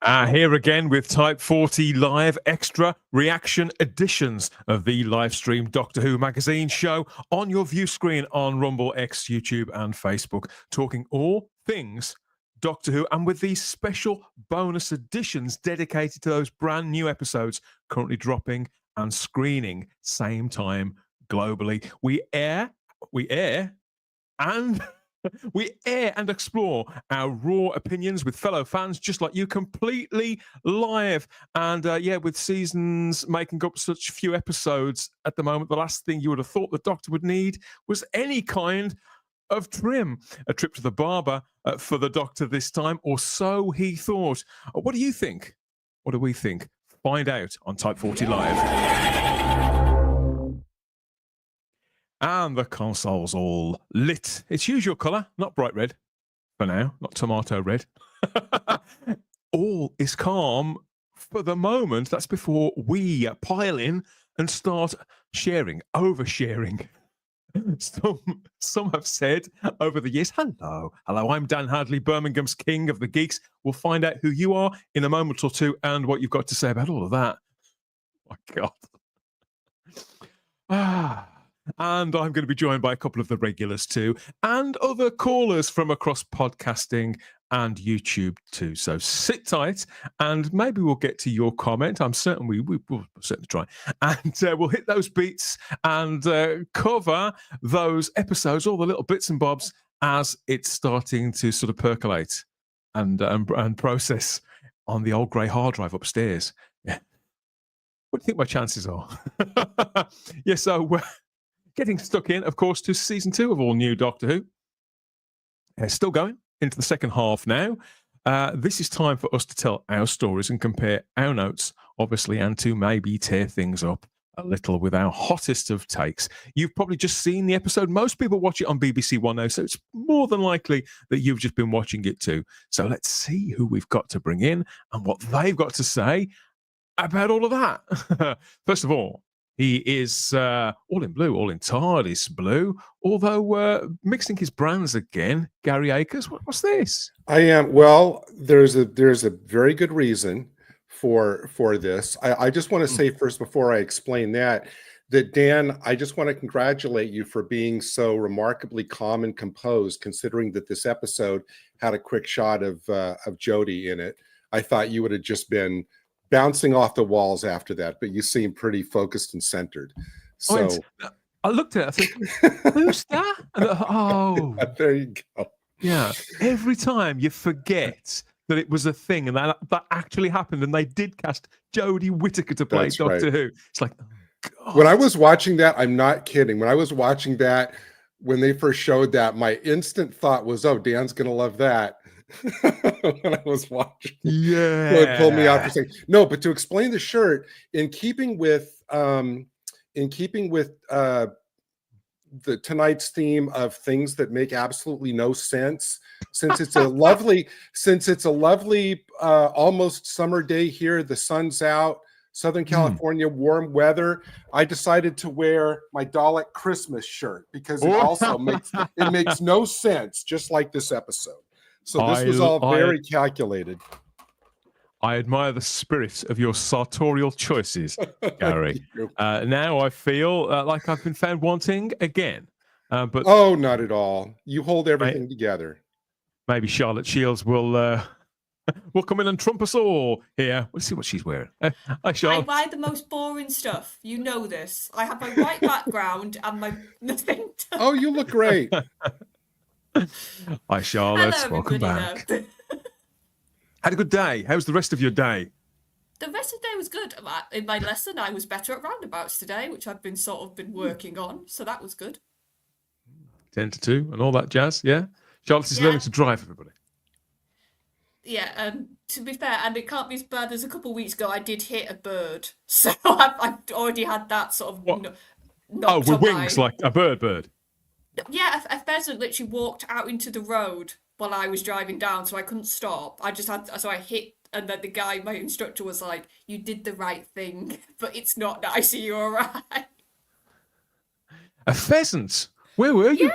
Here again with Type 40 Live extra reaction editions of the live stream Doctor Who magazine show on your view screen on Rumble, X, YouTube, and Facebook, talking all things Doctor Who, and with these special bonus editions dedicated to those brand new episodes currently dropping and screening same time globally. We air, and we air and explore our raw opinions with fellow fans just like you, completely live. And with seasons making up such few episodes at the moment, the last thing you would have thought the Doctor would need was any kind of trim. A trip to the barber for the Doctor this time, or so he thought. What do you think? What do we think? Find out on Type 40 Live. And the console's all lit. Its usual colour, not bright red for now, not tomato red. All is calm for the moment. That's before we pile in and start sharing, oversharing. Some have said over the years, hello, I'm Dan Hadley, Birmingham's king of the geeks. We'll find out who you are in a moment or two and what you've got to say about all of that. Oh, my God. And I'm going to be joined by a couple of the regulars too, and other callers from across podcasting and YouTube too. So sit tight, and maybe we'll get to your comment. I'm certain we will certainly try, and we'll hit those beats and cover those episodes, all the little bits and bobs as it's starting to sort of percolate and process on the old grey hard drive upstairs. Yeah. What do you think my chances are? Yeah, so getting stuck in, of course, to season 2 of All New Doctor Who. Still going into the second half now. This is time for us to tell our stories and compare our notes, obviously, and to maybe tear things up a little with our hottest of takes. You've probably just seen the episode. Most people watch it on BBC One now, so it's more than likely that you've just been watching it too. So let's see who we've got to bring in and what they've got to say about all of that. First of all, he is all in blue, all in TARDIS blue, although mixing his brands again. Gary Akers, what's this? I am, well, there's a very good reason for this. I just want to say first, before I explain that Dan, I just want to congratulate you for being so remarkably calm and composed, considering that this episode had a quick shot of Jodie in it. I thought you would have just been bouncing off the walls after that, but you seem pretty focused and centered. So I looked at it, I think, who's that? And there you go. Yeah, every time you forget that it was a thing and that actually happened, and they did cast Jodie Whittaker to play Doctor Who. It's like, oh, God. When I was watching that, I'm not kidding. When I was watching that, when they first showed that, my instant thought was, oh, Dan's going to love that. When I was watching, yeah, so it pulled me out for saying no. But to explain the shirt, in keeping with the tonight's theme of things that make absolutely no sense, since it's a lovely, almost summer day here, the sun's out, Southern California, warm weather, I decided to wear my Dalek Christmas shirt because it also makes no sense, just like this episode. So this was all very calculated. I admire the spirit of your sartorial choices, Gary. Now I feel like I've been found wanting again. But oh, not at all. You hold everything together. Maybe Charlotte Shields will come in and trump us all here. Let's see what she's wearing. Hi, Charlotte. I buy the most boring stuff. You know this. I have my white background and my nothing. Oh, you look great. Hi, Charlotte. Hello, welcome back. Had a good day. How's the rest of your day? The rest of the day was good. In my lesson, I was better at roundabouts today, which I've been working on. So that was good. 10 to 2 and all that jazz. Yeah. Charlotte is learning to drive, everybody. Yeah, and to be fair, and it can't be as bad as a couple of weeks ago, I did hit a bird. So I've already had that sort of... with wings, like a bird. Yeah, a pheasant literally walked out into the road while I was driving down, so I couldn't stop. So I hit, and then the guy, my instructor, was like, "You did the right thing, but it's not nice. Are you all right?" A pheasant? Where were you?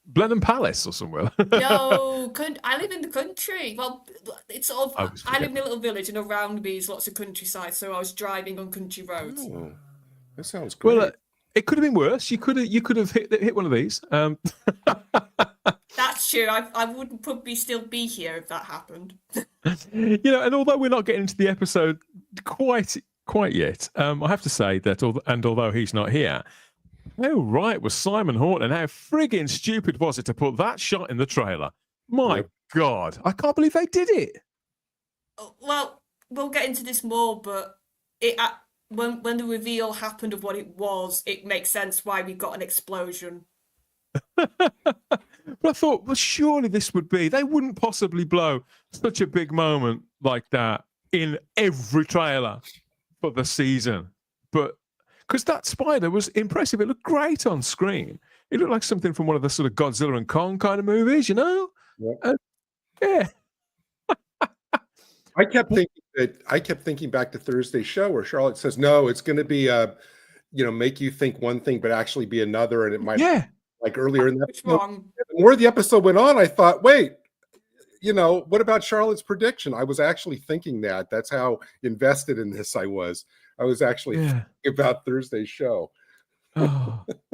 Blenheim Palace or somewhere? No, I live in the country. Well, it's sort I of. always I live forget in a little village, and around me is lots of countryside. So I was driving on country roads. Oh, that sounds Well, great. it could have been worse. You could have hit one of these. That's true. I wouldn't probably still be here if that happened. And although we're not getting into the episode quite yet, I have to say that, although he's not here, how right was Simon Horton, and how frigging stupid was it to put that shot in the trailer? My Yep. God, I can't believe they did it. Well, we'll get into this more, but when the reveal happened of what it was, it makes sense why we got an explosion. But I thought, well, surely this would be. They wouldn't possibly blow such a big moment like that in every trailer for the season. But because that spider was impressive, it looked great on screen. It looked like something from one of the sort of Godzilla and Kong kind of movies, Yep. Yeah. I kept thinking back to Thursday's show where Charlotte says, "No, it's going to be make you think one thing, but actually be another," and it might like earlier in that. What's wrong? The more the episode went on, I thought, wait, what about Charlotte's prediction? I was actually thinking that. That's how invested in this I was. I was actually thinking about Thursday's show.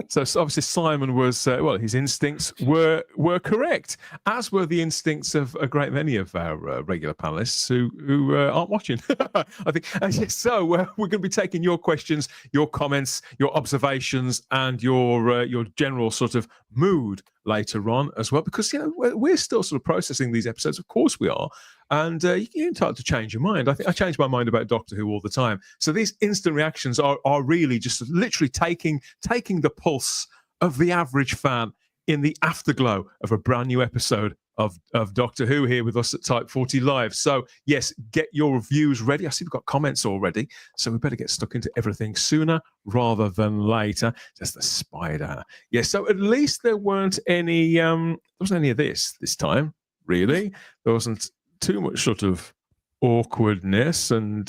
So obviously Simon was his instincts were correct, as were the instincts of a great many of our regular panelists who aren't watching. I think so. We're going to be taking your questions, your comments, your observations, and your general sort of mood later on as well, because we're still sort of processing these episodes. Of course we are. And you're entitled to change your mind. I think I change my mind about Doctor Who all the time. So these instant reactions are really just literally taking the pulse of the average fan in the afterglow of a brand new episode of Doctor Who here with us at Type 40 Live. So yes, get your reviews ready. I see we've got comments already, so we better get stuck into everything sooner rather than later. Just the spider. Yes, so at least there wasn't any of this time, really. There wasn't too much sort of awkwardness and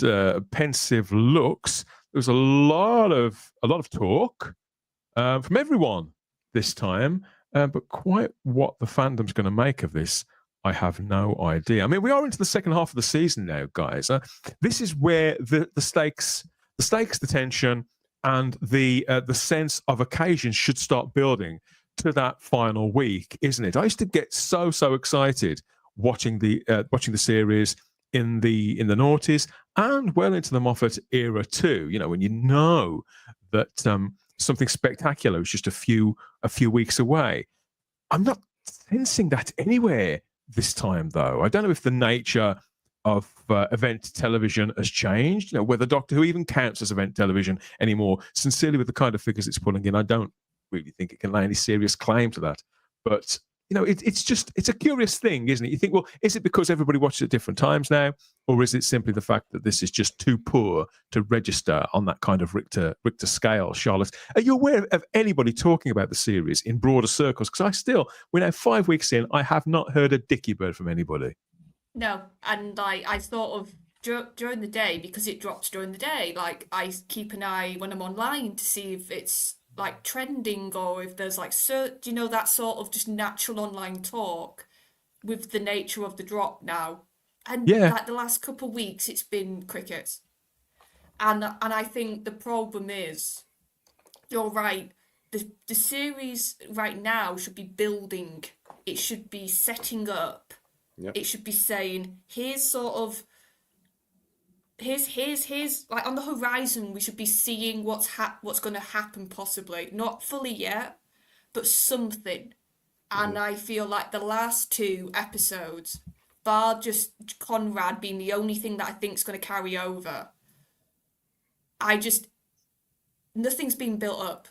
pensive looks. There was a lot of talk from everyone this time, but quite what the fandom's going to make of this, I have no idea. I mean, we are into the second half of the season now, guys. This is where the stakes, the tension, and the sense of occasion should start building to that final week, isn't it? I used to get so excited watching the series in the noughties and well into the Moffat era too. When you know that something spectacular is just a few weeks away. I'm not sensing that anywhere this time, though. I don't know if the nature of event television has changed. Whether Doctor Who even counts as event television anymore. Sincerely, with the kind of figures it's pulling in, I don't really think it can lay any serious claim to that. But it's a curious thing, isn't it? You think, well, is it because everybody watches at different times now, or is it simply the fact that this is just too poor to register on that kind of Richter scale? Charlotte, are you aware of anybody talking about the series in broader circles? Because we're now 5 weeks in, I have not heard a dicky bird from anybody. No, and I thought of during the day, because it drops during the day. Like, I keep an eye when I'm online to see if it's like trending or if there's like that sort of just natural online talk with the nature of the drop now. And like the last couple of weeks, it's been crickets. And I think the problem is, you're right, the series right now should be building. It should be setting up. Yep. It should be saying, here's like on the horizon, we should be seeing what's going to happen, possibly not fully yet, but something. And I feel like the last 2 episodes, bar just Conrad being the only thing that I think is going to carry over, nothing's been built up.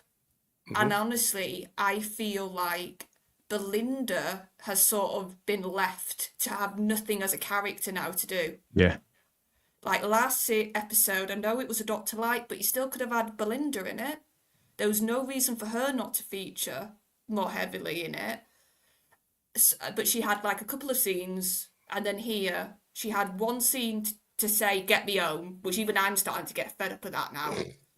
And honestly, I feel like Belinda has sort of been left to have nothing as a character now to do. Yeah. Like last episode, I know it was a Dr. Light, but you still could have had Belinda in it. There was no reason for her not to feature more heavily in it. But she had like a couple of scenes, and then here she had one scene to say, "Get me home," which even I'm starting to get fed up of that now.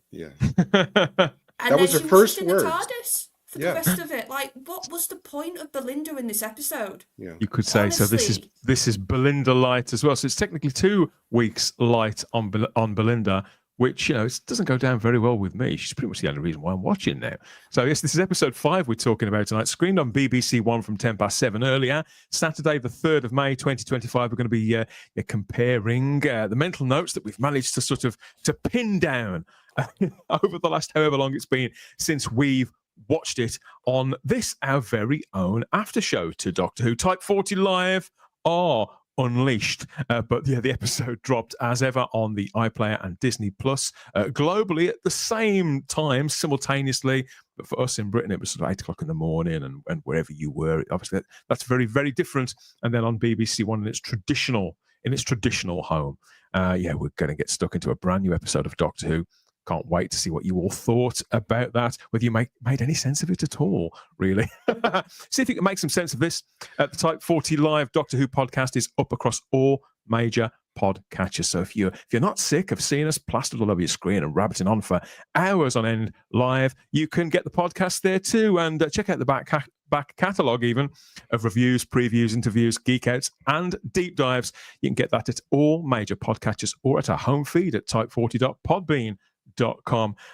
Yeah. And that was her first words. for the rest of it. Like, what was the point of Belinda in this episode? Yeah. You could say. Honestly. So this is Belinda light as well. So it's technically 2 weeks light on Belinda, which, it doesn't go down very well with me. She's pretty much the only reason why I'm watching now. So yes, this is episode 5 we're talking about tonight. Screened on BBC One from 7:10 earlier. Saturday, the 3rd of May, 2025. We're going to be comparing the mental notes that we've managed to pin down over the last however long it's been since we've watched it on this, our very own after show to Doctor Who. Type 40 Live are unleashed. But yeah, the episode dropped as ever on the iPlayer and Disney Plus globally at the same time, simultaneously. But for us in Britain, it was sort of 8 o'clock in the morning, and wherever you were, obviously that's very, very different. And then on BBC One in its traditional home. We're going to get stuck into a brand new episode of Doctor Who. Can't wait to see what you all thought about that, whether you made any sense of it at all, really. See if you can make some sense of this. The Type 40 Live Doctor Who podcast is up across all major podcatchers. So if you're not sick of seeing us plastered all over your screen and rabbiting on for hours on end live, you can get the podcast there too, and check out the back catalogue even of reviews, previews, interviews, geek outs, and deep dives. You can get that at all major podcatchers or at our home feed at type40.podbean.com.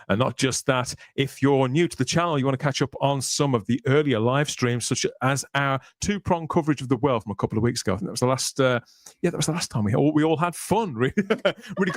And not just that, if you're new to the channel, you want to catch up on some of the earlier live streams, such as our 2-prong coverage of the world from a couple of weeks ago. I think that was the last time we all had fun. Really, really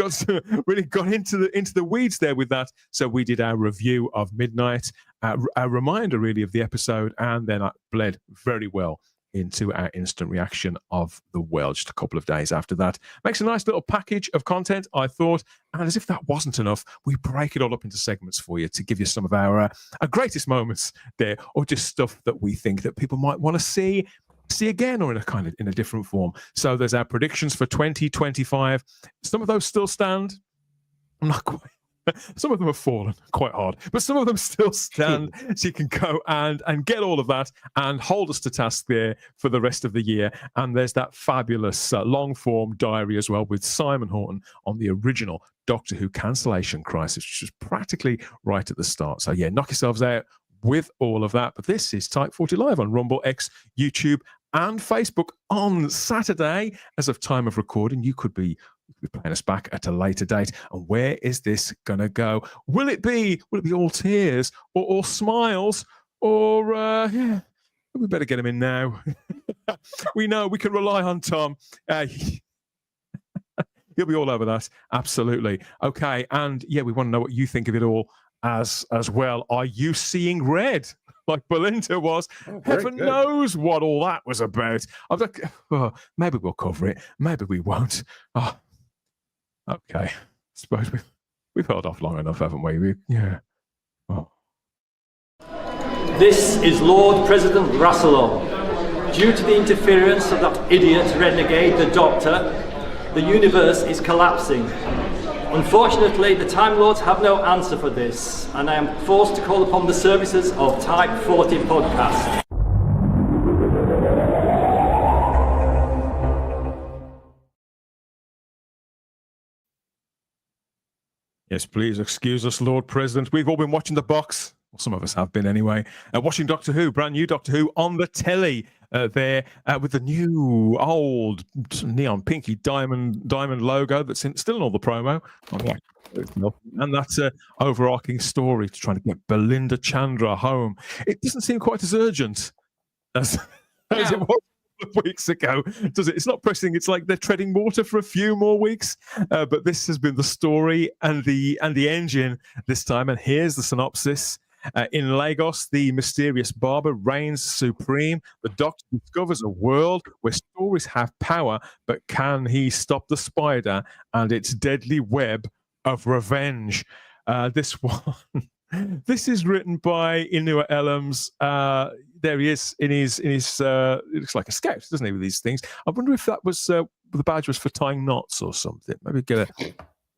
got into the weeds there with that. So we did our review of Midnight, a reminder really of the episode, and then I bled very well into our instant reaction of the world just a couple of days after that. Makes a nice little package of content, I thought. And as if that wasn't enough, we break it all up into segments for you to give you some of our greatest moments there, or just stuff that we think that people might want to see again, or in a different form. So there's our predictions for 2025. Some of those still stand. I'm not quite. Some of them have fallen quite hard, but some of them still stand. So you can go and get all of that and hold us to task there for the rest of the year. And there's that fabulous long-form diary as well with Simon Horton on the original Doctor Who cancellation crisis, which was practically right at the start. So yeah, knock yourselves out with all of that. But this is Type 40 Live on Rumble, X, YouTube, and Facebook on Saturday. As of time of recording, you could be playing us back at a later date. And where is this gonna go? Will it be all tears or all smiles, or we better get him in now? We know we can rely on Tom. He'll be all over that, absolutely. Okay, and yeah, we want to know what you think of it all as well. Are you seeing red like Belinda was? Heaven knows what all that was about. I was like, maybe we'll cover it, maybe we won't. Okay, suppose we've held off long enough, haven't we? Yeah. Oh. This is Lord President Rassilon. Due to the interference of that idiot renegade, the Doctor, the universe is collapsing. Unfortunately, the Time Lords have no answer for this, and I am forced to call upon the services of Type 40 Podcast. Yes, please excuse us, Lord President. We've all been watching the box. Well, some of us have been anyway. Watching Doctor Who, brand new Doctor Who on the telly there with the new old neon pinky diamond logo that's still in all the promo. And that's an overarching story to try to get Belinda Chandra home. It doesn't seem quite as urgent as it was weeks ago, does it? It's not pressing. It's like they're treading water for a few more weeks. But this has been the story and the engine this time. And here's the synopsis. In Lagos, the mysterious barber reigns supreme. The Doctor discovers a world where stories have power, but can he stop the spider and its deadly web of revenge? This is written by Inua Ellams. There he is in his it looks like a scout, doesn't he, with these things? I wonder if that was the badge was for tying knots or something. Maybe get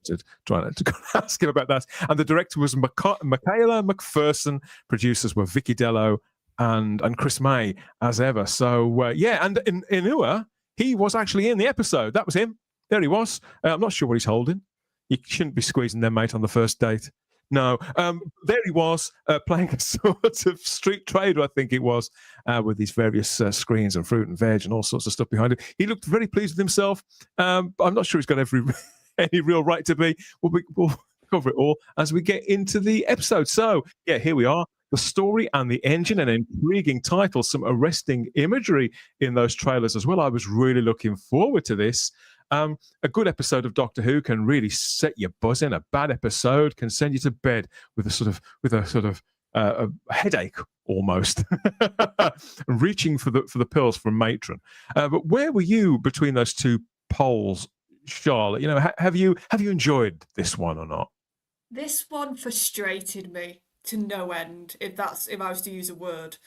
to try to ask him about that. And the director was Michaela McPherson. Producers were Vicky Dello and Chris May, as ever. So and in Inua, he was actually in the episode. That was him. There he was. I'm not sure what he's holding. You shouldn't be squeezing their mate on the first date. No. There he was playing a sort of street trader, I think it was, with these various screens and fruit and veg and all sorts of stuff behind him. He looked very pleased with himself. I'm not sure he's got any real right to be. We'll cover it all as we get into the episode. So, yeah, here we are. The story and the engine, an intriguing title, some arresting imagery in those trailers as well. I was really looking forward to this. A good episode of Doctor Who can really set you buzzing. A bad episode can send you to bed with a sort of a headache almost, reaching for the pills from Matron. But where were you between those two poles, Charlotte? You know, have you enjoyed this one or not? This one frustrated me to no end, if I was to use a word,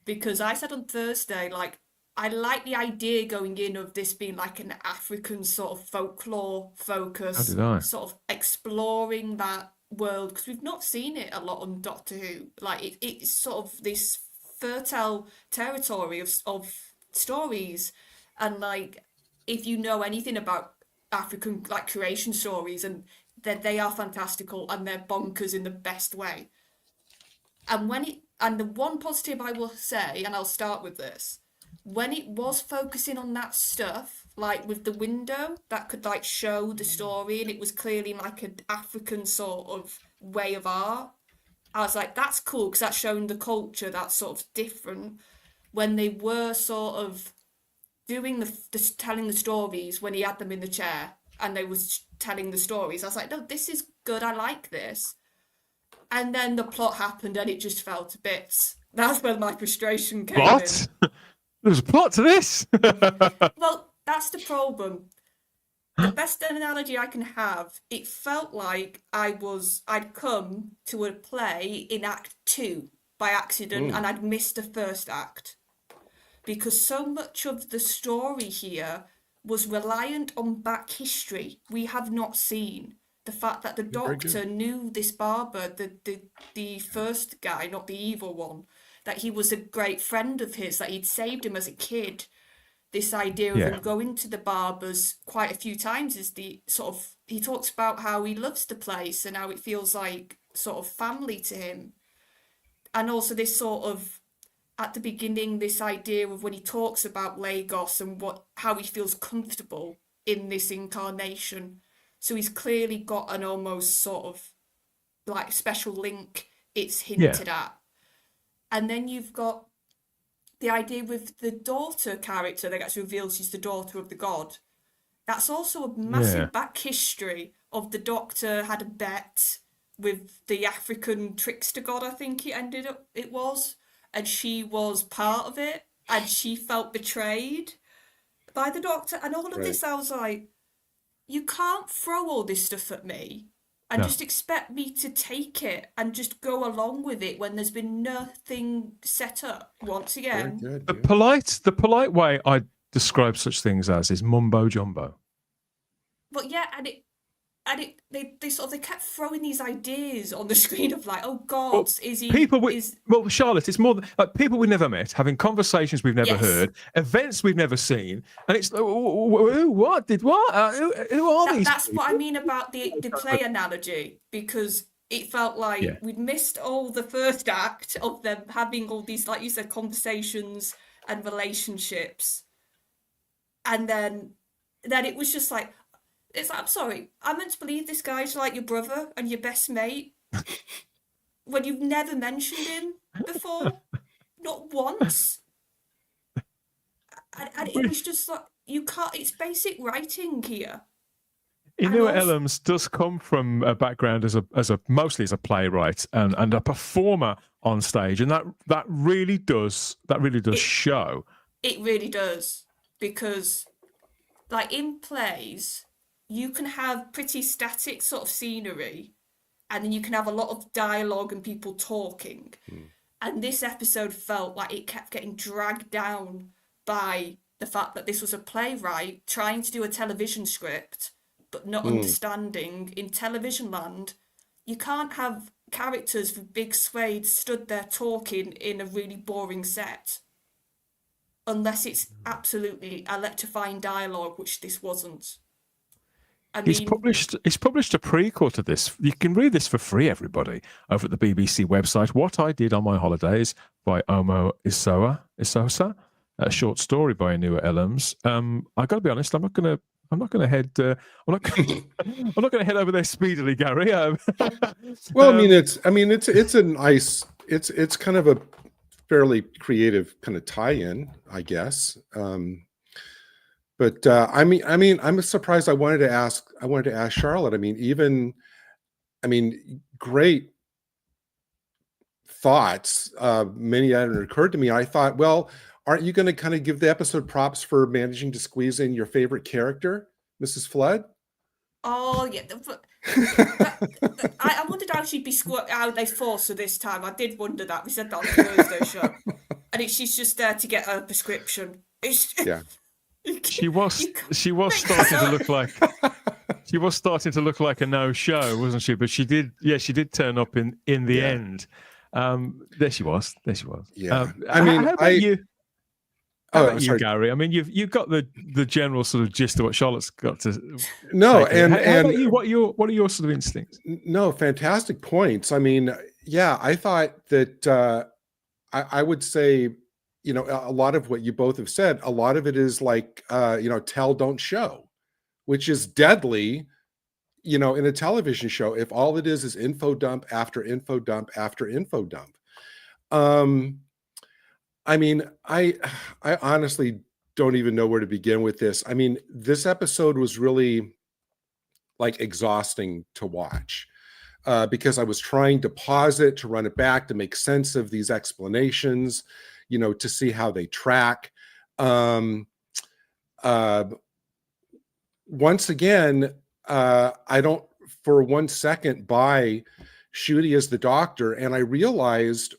because I said on Thursday, like, I like the idea going in of this being like an African sort of folklore focus, So did I. sort of exploring that world, because we've not seen it a lot on Doctor Who. Like it's sort of this fertile territory of stories, and like if you know anything about African like creation stories, and they are fantastical and they're bonkers in the best way. And the one positive I will say, and I'll start with this, when it was focusing on that stuff, like with the window that could like show the story, and it was clearly like an African sort of way of art, I was like, that's cool because that's showing the culture that's sort of different. When they were sort of doing telling the stories, when he had them in the chair and they was telling the stories, I was like, no, this is good, I like this. And then the plot happened and it just fell to bits. That's where my frustration came in. What? There's a plot to this. Well, that's the problem. The best analogy I can have, it felt like I'd come to a play in Act 2 by accident and I'd missed the first act. Because so much of the story here was reliant on back history we have not seen. The fact that the doctor knew this barber, the first guy, not the evil one, that he was a great friend of his, that he'd saved him as a kid. This idea of him going to the barbers quite a few times is the sort of, he talks about how he loves the place and how it feels like sort of family to him. And also this sort of, at the beginning, this idea of when he talks about Lagos and how he feels comfortable in this incarnation. So he's clearly got an almost sort of like special link it's hinted at. And then you've got the idea with the daughter character that gets revealed she's the daughter of the god. That's also a massive back history of the doctor had a bet with the African trickster god, I think it was. And she was part of it. And she felt betrayed by the doctor. And all of this, I was like, you can't throw all this stuff at me and just expect me to take it and just go along with it when there's been nothing set up. Once again, The polite way I describe such things as is mumbo jumbo. But yeah, they sort of kept throwing these ideas on the screen of like, oh God, Well, is he? Well, Charlotte, it's more like people we've never met, having conversations we've never heard, events we've never seen, and it's who, what, did what? Who are these? That's what I mean about the play analogy, because it felt like we'd missed all the first act of them having all these, like you said, conversations and relationships, and then it was just like. It's like, I'm sorry, I'm meant to believe this guy's like your brother and your best mate when you've never mentioned him before, not once. And it was just like, you can't, it's basic writing here. Inua Ellams does come from a background as a mostly as a playwright and a performer on stage, and that really does show. It really does, because like in plays, you can have pretty static sort of scenery, and then you can have a lot of dialogue and people talking. And this episode felt like it kept getting dragged down by the fact that this was a playwright trying to do a television script, but not understanding in television land, you can't have characters with big swathes stood there talking in a really boring set. Unless it's absolutely electrifying dialogue, which this wasn't. He's published a prequel to this. You can read this for free, everybody, over at the BBC website. What I Did on My Holidays by Omo Isosa, a short story by Anua Ellams. I got to be honest, I'm not going to head. I'm not going to head over there speedily, Gary. Well, it's a nice. It's kind of a fairly creative kind of tie-in, I guess. But I'm surprised. I wanted to ask Charlotte. Great thoughts. Many hadn't occurred to me. I thought, well, aren't you going to kind of give the episode props for managing to squeeze in your favorite character, Mrs. Flood? Oh yeah, I wondered how she'd be how they forced her this time. I did wonder that. We said that on the Thursday show, and she's just there to get her prescription. Yeah. She was starting to look like a no-show, wasn't she? But she did turn up in the end. There she was. Yeah. How about you? How about you, sorry. Gary? I mean, you've got the general sort of gist of what Charlotte's got to. No, and how about you? What are your sort of instincts? No, fantastic points. I mean, yeah, I thought that I would say, a lot of what you both have said, a lot of it is like, tell, don't show, which is deadly, in a television show, if all it is info dump after info dump after info dump. I honestly don't even know where to begin with this. I mean, this episode was really like exhausting to watch. Because I was trying to pause it, to run it back, to make sense of these explanations, to see how they track. Once again, I don't for 1 second buy Ncuti as the Doctor, and I realized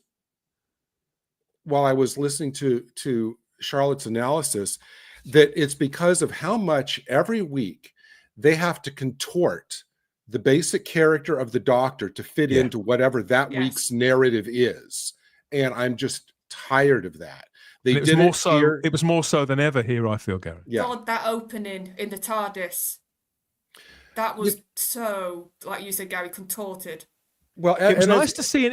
while I was listening to Charlotte's analysis that it's because of how much every week they have to contort the basic character of the Doctor to fit into whatever that week's narrative is. And I'm just tired of that. It was more so than ever here, I feel, Gary. Yeah. God, that opening in the TARDIS. That was so, like you said, Gary, contorted. Well, it was nice to see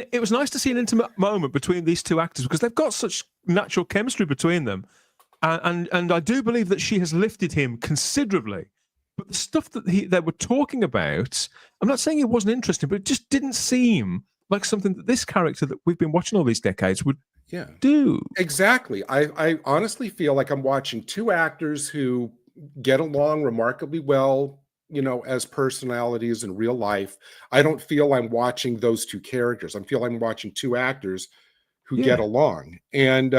an intimate moment between these two actors because they've got such natural chemistry between them. And I do believe that she has lifted him considerably. But the stuff that they were talking about, I'm not saying it wasn't interesting, but it just didn't seem like something that this character that we've been watching all these decades would do. Exactly. I honestly feel like I'm watching two actors who get along remarkably well, as personalities in real life. I don't feel I'm watching those two characters. I feel I'm watching two actors who get along. And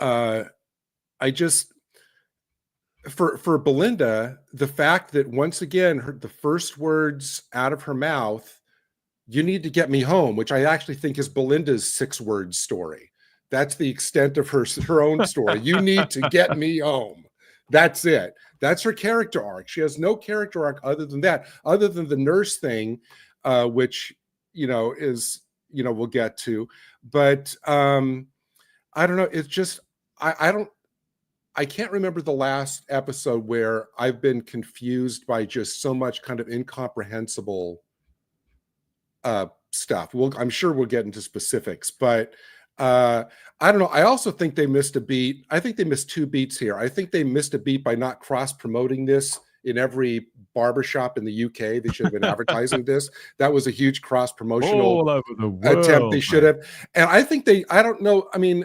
I just... For Belinda, the fact that once again, the first words out of her mouth, "You need to get me home," which I actually think is Belinda's 6-word story. That's the extent of her own story. You need to get me home. That's it. That's her character arc. She has no character arc other than that, other than the nurse thing, which, is, we'll get to. But I don't know. It's just, I can't remember the last episode where I've been confused by just so much kind of incomprehensible stuff. I'm sure we'll get into specifics, but I don't know. I also think they missed a beat. I think they missed 2 beats here. I think they missed a beat by not cross-promoting this in every barbershop in the UK. They should have been advertising this. That was a huge cross-promotional all over the world, attempt. They should have. And I think I don't know. I mean,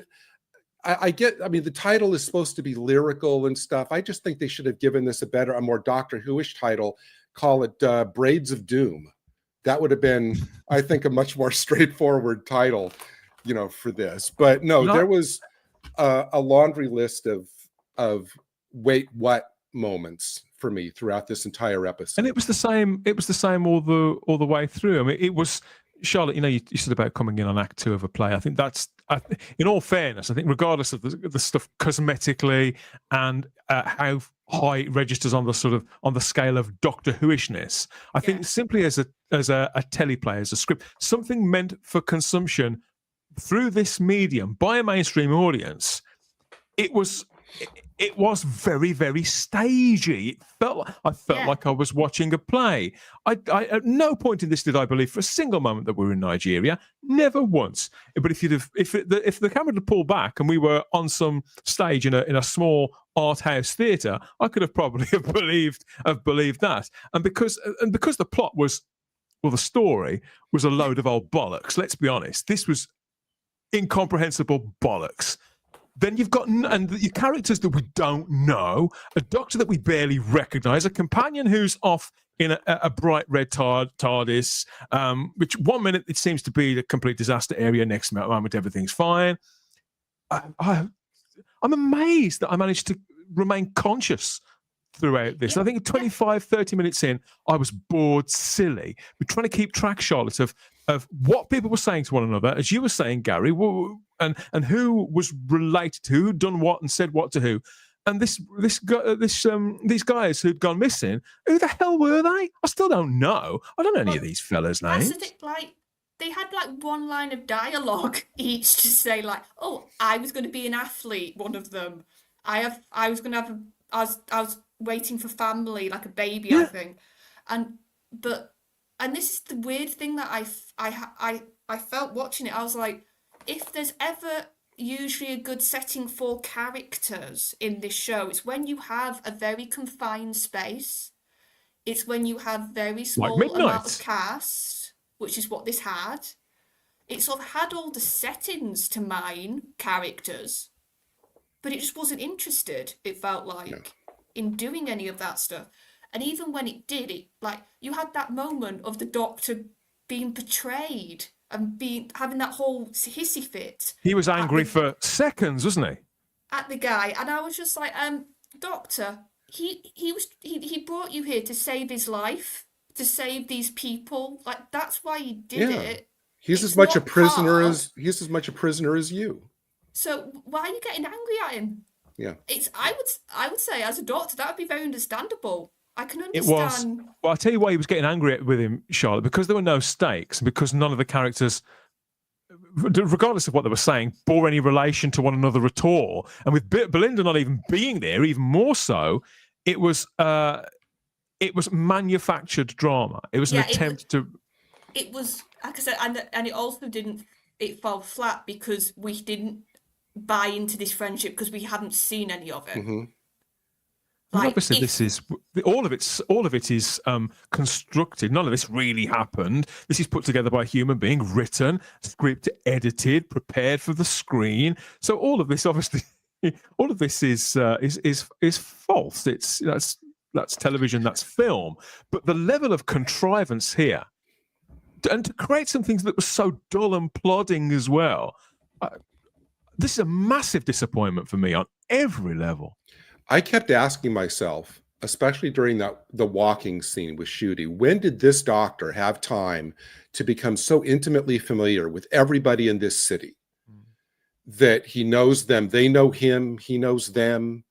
the title is supposed to be lyrical and stuff. I just think they should have given this a more Doctor Who-ish title. Call it Braids of Doom. That would have been, I think, a much more straightforward title, for this. But no, there was a laundry list of wait, what moments for me throughout this entire episode. And it was the same. It was the same all the way through. I mean, it was. Charlotte, you said about coming in on Act 2 of a play. I think that's, in all fairness, I think regardless of the stuff cosmetically and how high it registers on the scale of Doctor Who-ishness, I think simply as a teleplay, as a script, something meant for consumption through this medium by a mainstream audience, it was it was very, very stagey. I felt like I was watching a play. I at no point in this did I believe for a single moment that we were in Nigeria. Never once. But if the camera had pulled back and we were on some stage in a small art house theatre, I could have probably have believed that. And because the plot was, well, the story was a load of old bollocks. Let's be honest. This was incomprehensible bollocks. Then you've got your characters that we don't know, a doctor that we barely recognise, a companion who's off in a bright red TARDIS, which one minute it seems to be the complete disaster area, next moment everything's fine. I'm amazed that I managed to remain conscious throughout this. I think 25, 30 minutes in, I was bored silly. We're trying to keep track, Charlotte, of what people were saying to one another, as you were saying, Gary, and who was related to who, had done what and said what to who. And these guys who'd gone missing, who the hell were they? I still don't know. I don't know any of these fellas' names. That's the thing, like, they had like one line of dialogue each to say like, "Oh, I was going to be an athlete." One of them, I was waiting for family, like a baby, I think, and this is the weird thing that I felt watching it. I was like, if there's ever usually a good setting for characters in this show, it's when you have a very confined space. It's when you have very small amount of cast, which is what this had. It sort of had all the settings to mine characters, but it just wasn't interested, it felt like, in doing any of that stuff. And even when it did, it like you had that moment of the Doctor being betrayed and having that whole hissy fit. He was angry for seconds, wasn't he? At the guy, and I was just like, Doctor, he brought you here to save his life, to save these people. Like, that's why he did it. He's as much a prisoner as you. So why are you getting angry at him? Yeah. I would say as a doctor that would be very understandable. I can understand. It was. Well, I'll tell you why he was getting angry with him, Charlotte, because there were no stakes, because none of the characters, regardless of what they were saying, bore any relation to one another at all. And with Belinda not even being there, even more so, it was manufactured drama. It was an attempt to. It was, like I said, and it also didn't. It fell flat because we didn't buy into this friendship because we hadn't seen any of it. Mm-hmm. Like, obviously, this is all of it is constructed. None of this really happened. This is put together by a human being, written, script edited, prepared for the screen. So all of this, obviously, all of this is false. That's television, that's film. But the level of contrivance here, and to create something that was so dull and plodding as well, this is a massive disappointment for me on every level. I kept asking myself, especially during the walking scene with Shooty, when did this doctor have time to become so intimately familiar with everybody in this city that he knows them, they know him, he knows them?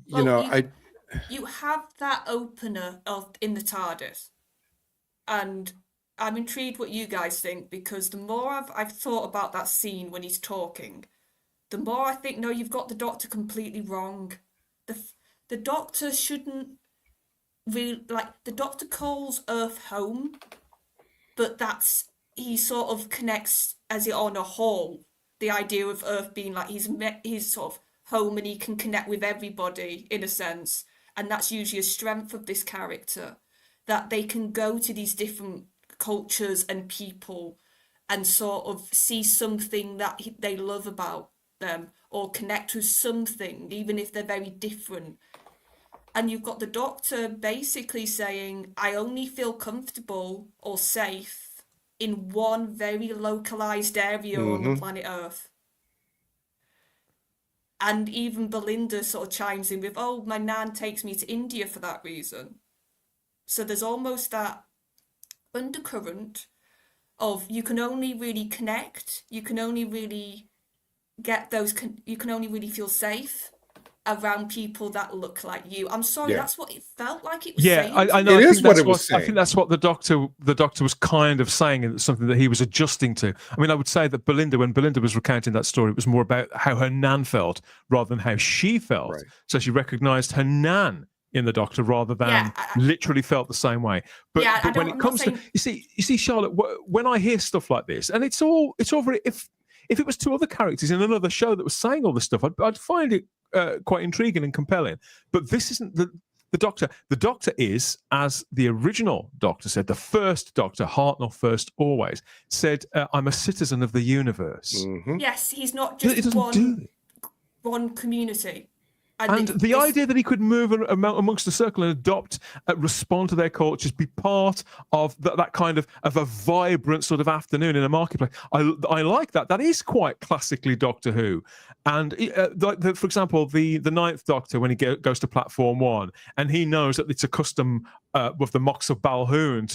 You have that opener in the TARDIS, and I'm intrigued what you guys think, because the more I've thought about that scene when he's talking, the more I think, no, you've got the Doctor completely wrong. The Doctor shouldn't really, like, the Doctor calls Earth home, but he sort of connects as it on a whole, the idea of Earth being like his sort of home and he can connect with everybody in a sense. And that's usually a strength of this character, that they can go to these different cultures and people and sort of see something that they love about them or connect with something, even if they're very different. And you've got the Doctor basically saying, I only feel comfortable or safe in one very localized area on the planet Earth. And even Belinda sort of chimes in with, oh, my nan takes me to India for that reason. So there's almost that undercurrent of you can only really connect, you can only really get those, you can only really feel safe around people that look like you. I'm sorry, Yeah. that's what it felt like it was Yeah, saying. I know. It I is think what that's it was I think saying. that's what the doctor was kind of saying, and it's something that he was adjusting to. I mean, I would say that when Belinda was recounting that story, it was more about how her nan felt rather than how she felt. Right. So she recognised her nan in the doctor rather than Yeah, literally felt the same way. But, Yeah, but when it I'm not comes to saying- you see, Charlotte, when I hear stuff like this, and it's all very if it was two other characters in another show that was saying all this stuff, I'd find it quite intriguing and compelling. But this isn't the Doctor. The Doctor is, as the original Doctor said, the first Doctor, Hartnell first always, said, I'm a citizen of the universe. Mhm. Yes, he's not It just doesn't do it. one community. And the idea that he could move amongst the circle and respond to their cultures, be part of that kind of a vibrant sort of afternoon in a marketplace. I like that. That is quite classically Doctor Who. And for example, the Ninth Doctor, when he goes to Platform 1, and he knows that it's a custom with the Mox of Balhoun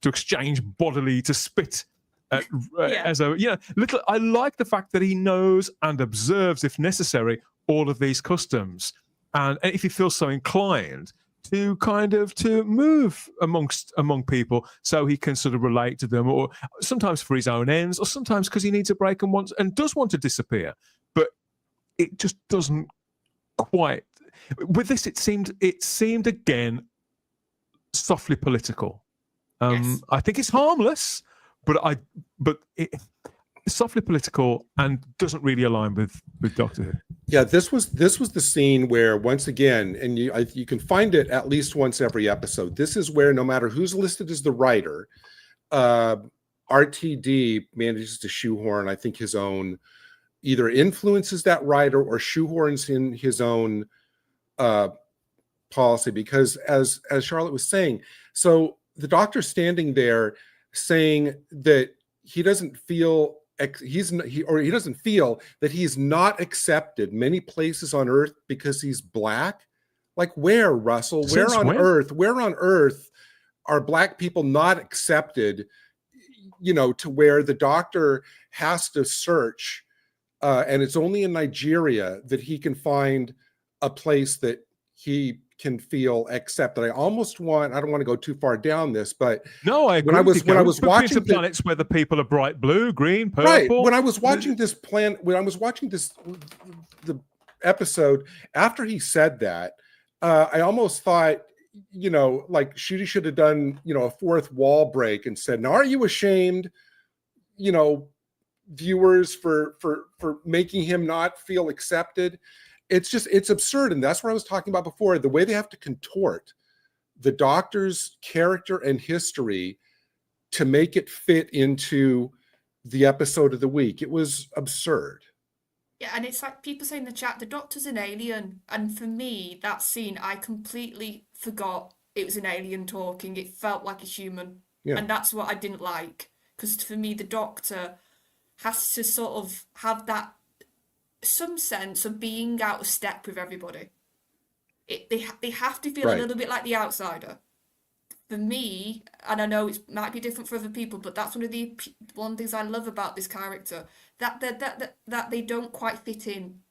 to exchange bodily, to spit. As a little, I like the fact that he knows and observes, if necessary, all of these customs, and if he feels so inclined to to move among people, so he can sort of relate to them, or sometimes for his own ends, or sometimes because he needs a break and does want to disappear, but it just doesn't quite. With this, it seemed again softly political. Yes. I think it's harmless, but it's softly political and doesn't really align with Doctor Who. Yeah, this was the scene where, once again, and you can find it at least once every episode. This is where, no matter who's listed as the writer, RTD manages to shoehorn, I think, his own, either influences that writer or shoehorns in his own policy. Because as Charlotte was saying, so the Doctor's standing there saying that he doesn't feel he doesn't feel that he's not accepted many places on Earth because he's black. Like, where, Russell? Since when? Where on Earth are black people not accepted? To where the Doctor has to search, and it's only in Nigeria that he can find a place that he can feel accepted. I don't want to go too far down this, but no, I agree. When I was watching the planets where the people are bright blue, green, purple. Right. When I was watching the episode, after he said that, I almost thought, like Shooty should have done, a fourth wall break and said, "Now, are you ashamed, viewers, for making him not feel accepted?" It's absurd. And that's what I was talking about before, the way they have to contort the Doctor's character and history to make it fit into the episode of the week. It was absurd. Yeah, and it's like people say in the chat, the Doctor's an alien. And for me, that scene, I completely forgot it was an alien talking. It felt like a human. Yeah. And that's what I didn't like. Because for me, the Doctor has to sort of have some sense of being out of step with everybody. They have to feel Right. a little bit like the outsider. For me, and I know it might be different for other people, but that's one of the things I love about this character, that they don't quite fit in.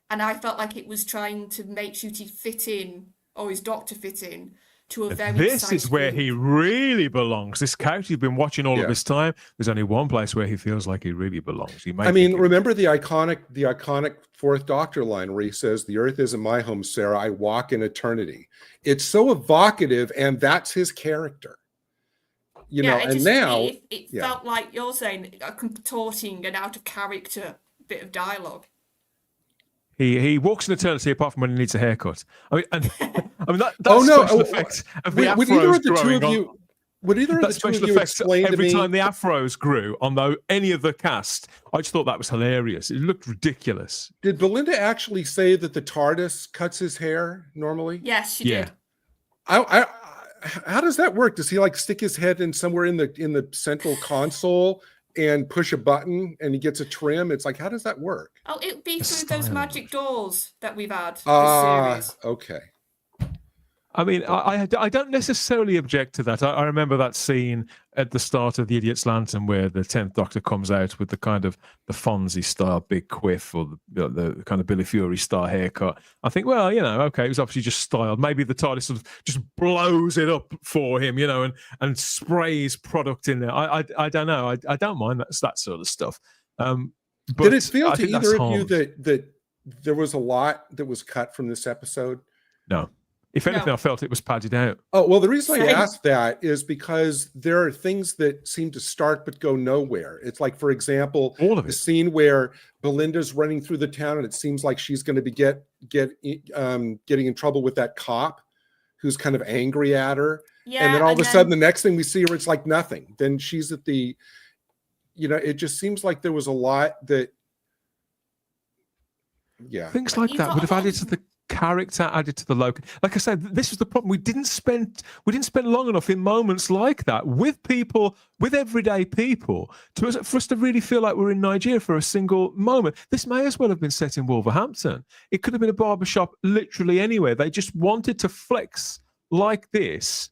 And I felt like it was trying to make Shooty fit in, or his Doctor fit in, to a very This is where he really belongs. This character you've been watching all of this time. There's only one place where he feels like he really belongs. Remember the iconic Fourth Doctor line where he says, "The Earth isn't my home, Sarah. I walk in eternity." It's so evocative, and that's his character. It felt like you're saying a contorting and out of character bit of dialogue. He walks in eternity, apart from when he needs a haircut. That's special effect of the afros growing on. Would either of the two of you explain to me? Every time the afros grew on any of the cast, I just thought that was hilarious. It looked ridiculous. Did Belinda actually say that the TARDIS cuts his hair normally? Yes, she did. How does that work? Does he stick his head in somewhere in the central console and push a button and he gets a trim? It's like, how does that work? Oh, it'd be through those magic doors that we've had this series. Okay. I mean, I don't necessarily object to that. I remember that scene at the start of The Idiot's Lantern where the 10th Doctor comes out with the kind of the Fonzie style big quiff or the kind of Billy Fury style haircut. I think, well, okay, it was obviously just styled. Maybe the TARDIS sort of just blows it up for him, and sprays product in there. I don't know. I don't mind that sort of stuff. But did it feel to either of you harmless. that there was a lot that was cut from this episode? No. If anything, No. I felt it was padded out. Oh, well, the reason I Same. asked that is because there are things that seem to start but go nowhere. It's like, for example, All of the it. scene where Belinda's running through the town and it seems like she's going to be getting in trouble with that cop who's kind of angry at her. Yeah, And then all of a sudden, the next thing we see her, it's like nothing. Then she's at the, it just seems like there was a lot that, Things like You've that got would have a lot added to the character, added to the local. Like I said, this was the problem. We didn't spend long enough in moments like that with people, with everyday people, for us to really feel like we're in Nigeria for a single moment. This may as well have been set in Wolverhampton. It could have been a barbershop literally anywhere. They just wanted to flex like this.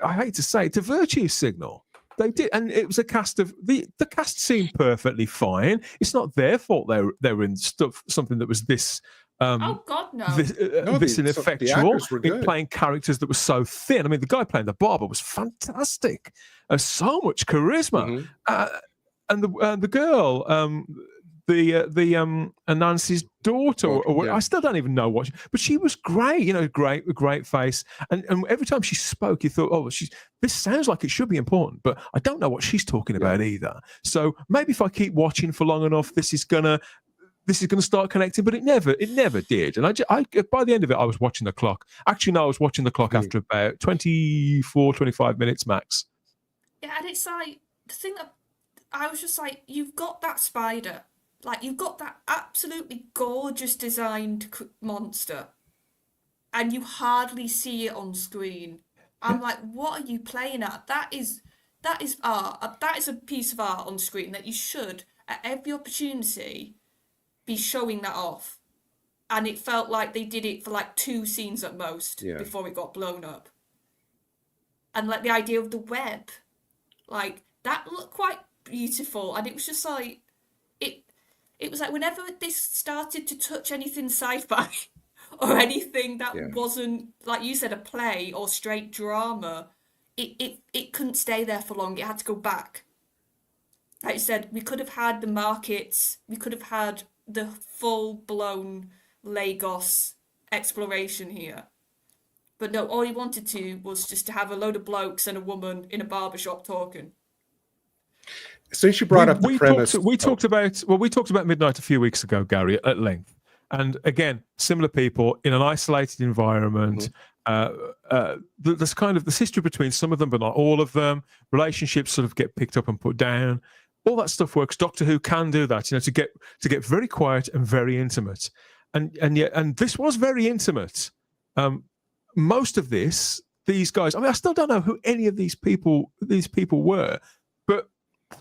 I hate to say it, to virtue signal. They did, and it was a cast of the cast seemed perfectly fine. It's not their fault they were in something that was this. oh God, no. This ineffectual actors were in good. playing characters that were so thin. I mean, the guy playing the barber was fantastic. So much charisma, and the girl, Nancy's daughter, or I still don't even know what, but she was great. Great face, and every time she spoke, you thought, oh, this sounds like it should be important, but I don't know what she's talking about either. So maybe if I keep watching for long enough, this is gonna start connecting, but it never did. And I by the end of it, I was watching the clock. Actually, no, I was watching the clock after about 25 minutes max. Yeah, and it's like, the thing that I was just like, you've got that spider. Like, you've got that absolutely gorgeous designed monster, and you hardly see it on screen. I'm like, what are you playing at? That is art. That is a piece of art on screen that you should, at every opportunity, be showing that off. And it felt like they did it for like 2 scenes at most before it got blown up. And like the idea of the web, like that looked quite beautiful. And it was just like, it was like whenever this started to touch anything sci-fi or anything that wasn't, like you said, a play or straight drama, it couldn't stay there for long. It had to go back. Like you said, we could have had the markets, we could have had the full-blown Lagos exploration here. But no, all he wanted to was just to have a load of blokes and a woman in a barbershop talking. Since you brought up the premise, we talked about Midnight a few weeks ago, Gary, at length. And again, similar people in an isolated environment. There's kind of this history between some of them, but not all of them. Relationships sort of get picked up and put down. All that stuff works. Doctor Who can do that, to get very quiet and very intimate. And this was very intimate. Most of these guys, I mean, I still don't know who any of these people were, but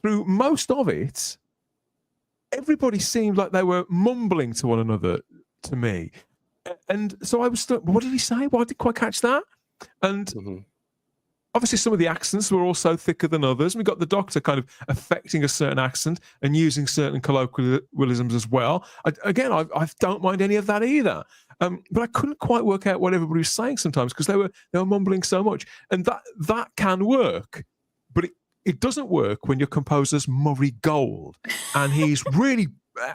through most of it, everybody seemed like they were mumbling to one another to me. And so I was still, what did he say? Well, I didn't quite catch that. And obviously some of the accents were also thicker than others. We got the Doctor kind of affecting a certain accent and using certain colloquialisms as well. I don't mind any of that either. But I couldn't quite work out what everybody was saying sometimes because they were mumbling so much. And that can work, but it doesn't work when your composer's Murray Gold and he's really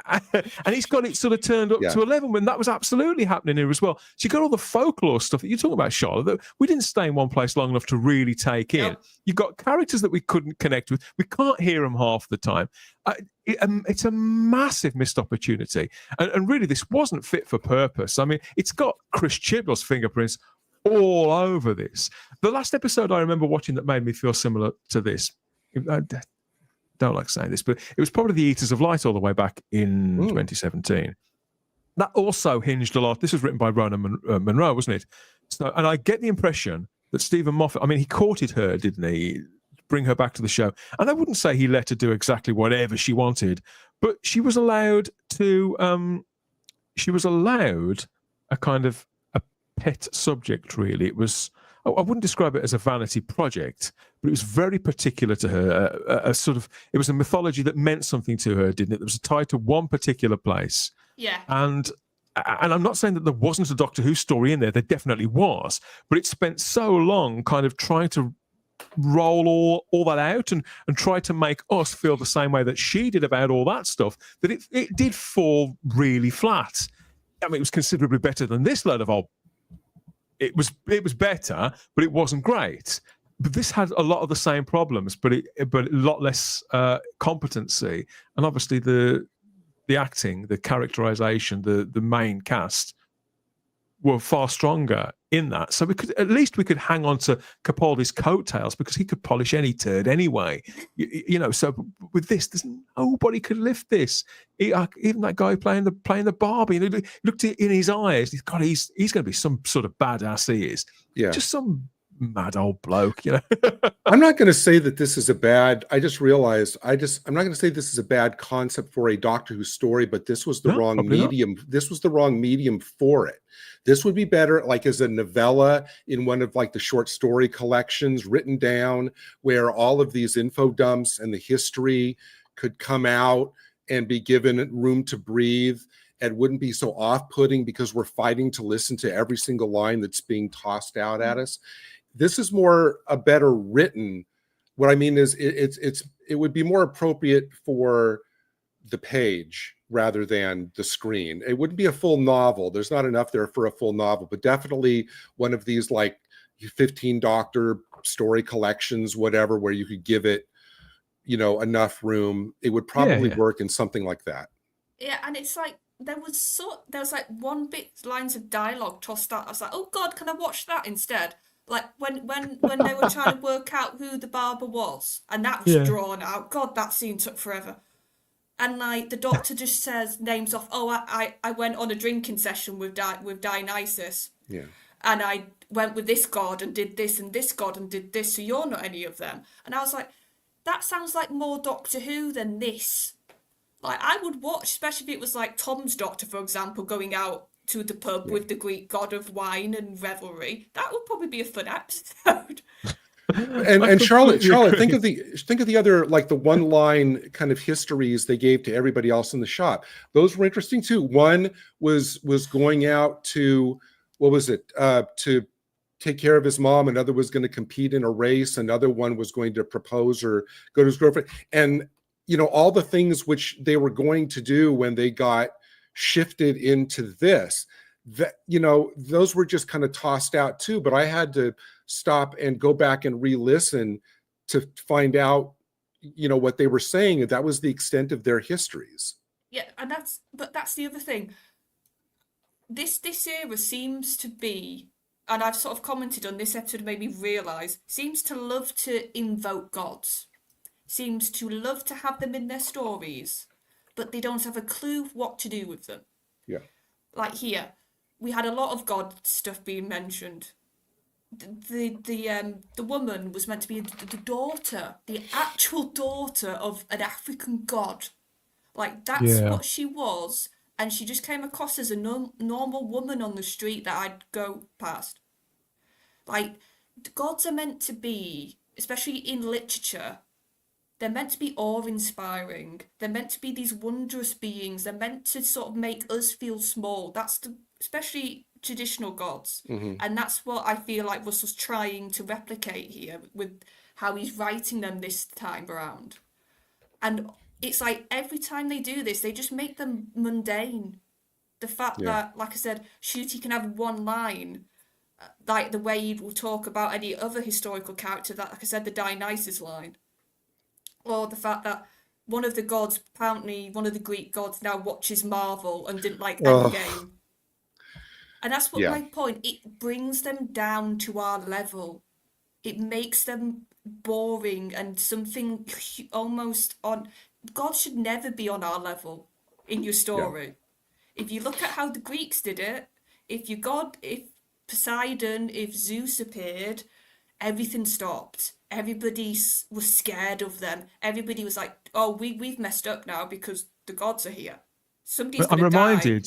and he's got it sort of turned up to 11 when that was absolutely happening here as well. So you got all the folklore stuff that you're talking about, Charlotte, that we didn't stay in one place long enough to really take in. You've got characters that we couldn't connect with. We can't hear them half the time. It's a massive missed opportunity. And really, this wasn't fit for purpose. I mean, it's got Chris Chibnall's fingerprints all over this. The last episode I remember watching that made me feel similar to this, I don't like saying this, but it was probably The Eaters of Light all the way back in 2017. That also hinged a lot. This was written by Ronan Munro, wasn't it? So, and I get the impression that Stephen Moffat, I mean, he courted her, didn't he? Bring her back to the show. And I wouldn't say he let her do exactly whatever she wanted, but she was allowed to, a kind of a pet subject, really. It was, I wouldn't describe it as a vanity project, but it was very particular to her. A sort of, it was a mythology that meant something to her, didn't it? It was tied to one particular place. Yeah. And I'm not saying that there wasn't a Doctor Who story in there. There definitely was, but it spent so long kind of trying to roll all that out and try to make us feel the same way that she did about all that stuff, that it did fall really flat. I mean, it was considerably better than this load of old. It was better, but it wasn't great. But this had a lot of the same problems, but a lot less competency, and obviously the acting, the characterization, the main cast were far stronger in that. So we could hang on to Capaldi's coattails because he could polish any turd anyway. You know, so with this, there's nobody could lift this. Even that guy playing the Barbie, and looked in his eyes. God, he's going to be some sort of badass. He is. Yeah. Just some mad old bloke, you know. I'm not going to say that this is a bad. I just realized. I'm not going to say this is a bad concept for a Doctor Who story, but this was the wrong medium. This was the wrong medium for it. This would be better, like as a novella in one of like the short story collections written down, where all of these info dumps and the history could come out and be given room to breathe. And wouldn't be so off-putting because we're fighting to listen to every single line that's being tossed out at us. This is more a better written. What I mean is it would be more appropriate for the page rather than the screen. It wouldn't be a full novel. There's not enough there for a full novel, but definitely one of these like 15 Doctor story collections, whatever, where you could give it, you know, enough room. It would probably work in something like that. Yeah, and it's like there was like one bit lines of dialogue tossed out. I was like, oh God, can I watch that instead? Like when they were trying to work out who the barber was, and that was drawn out. God, that scene took forever. And like the Doctor just says names off. Oh, I went on a drinking session with Dionysus. Yeah. And I went with this god and did this, and this god and did this. So you're not any of them. And I was like, that sounds like more Doctor Who than this. Like I would watch, especially if it was like Tom's Doctor, for example, going out to the pub with the Greek god of wine and revelry. That would probably be a fun episode. And Charlotte, think of the other, like the one line kind of histories they gave to everybody else in the shop. Those were interesting too. One was going out to, what was it? To take care of his mom. Another was going to compete in a race. Another one was going to propose or go to his girlfriend. And, you know, all the things which they were going to do when they got shifted into this, that, you know, those were just kind of tossed out too. But I had to stop and go back and re-listen to find out, you know, what they were saying. And that was the extent of their histories. Yeah, and that's the other thing. This era seems to be, and I've sort of commented on this episode, made me realise, seems to love to invoke gods. Seems to love to have them in their stories, but they don't have a clue what to do with them. Yeah. Like here, we had a lot of god stuff being mentioned. The woman was meant to be the daughter, the actual daughter of an African god. Like that's what she was, and she just came across as a normal woman on the street that I'd go past. Like the gods are meant to be, especially in literature, they're meant to be awe-inspiring. They're meant to be these wondrous beings. They're meant to sort of make us feel small. That's especially traditional gods. Mm-hmm. And that's what I feel like Russell's trying to replicate here with how he's writing them this time around. And it's like every time they do this, they just make them mundane. The fact that, like I said, Ncuti can have one line, like the way he will talk about any other historical character, that, like I said, the Dionysus line. Or the fact that one of the gods, apparently one of the Greek gods, now watches Marvel and didn't like Endgame. And that's what my point. It brings them down to our level. It makes them boring and something almost on. God should never be on our level in your story. Yeah. If you look at how the Greeks did it, if Poseidon, if Zeus appeared, everything stopped. Everybody was scared of them. Everybody was like, "Oh, we've messed up now because the gods are here. Somebody's going to die."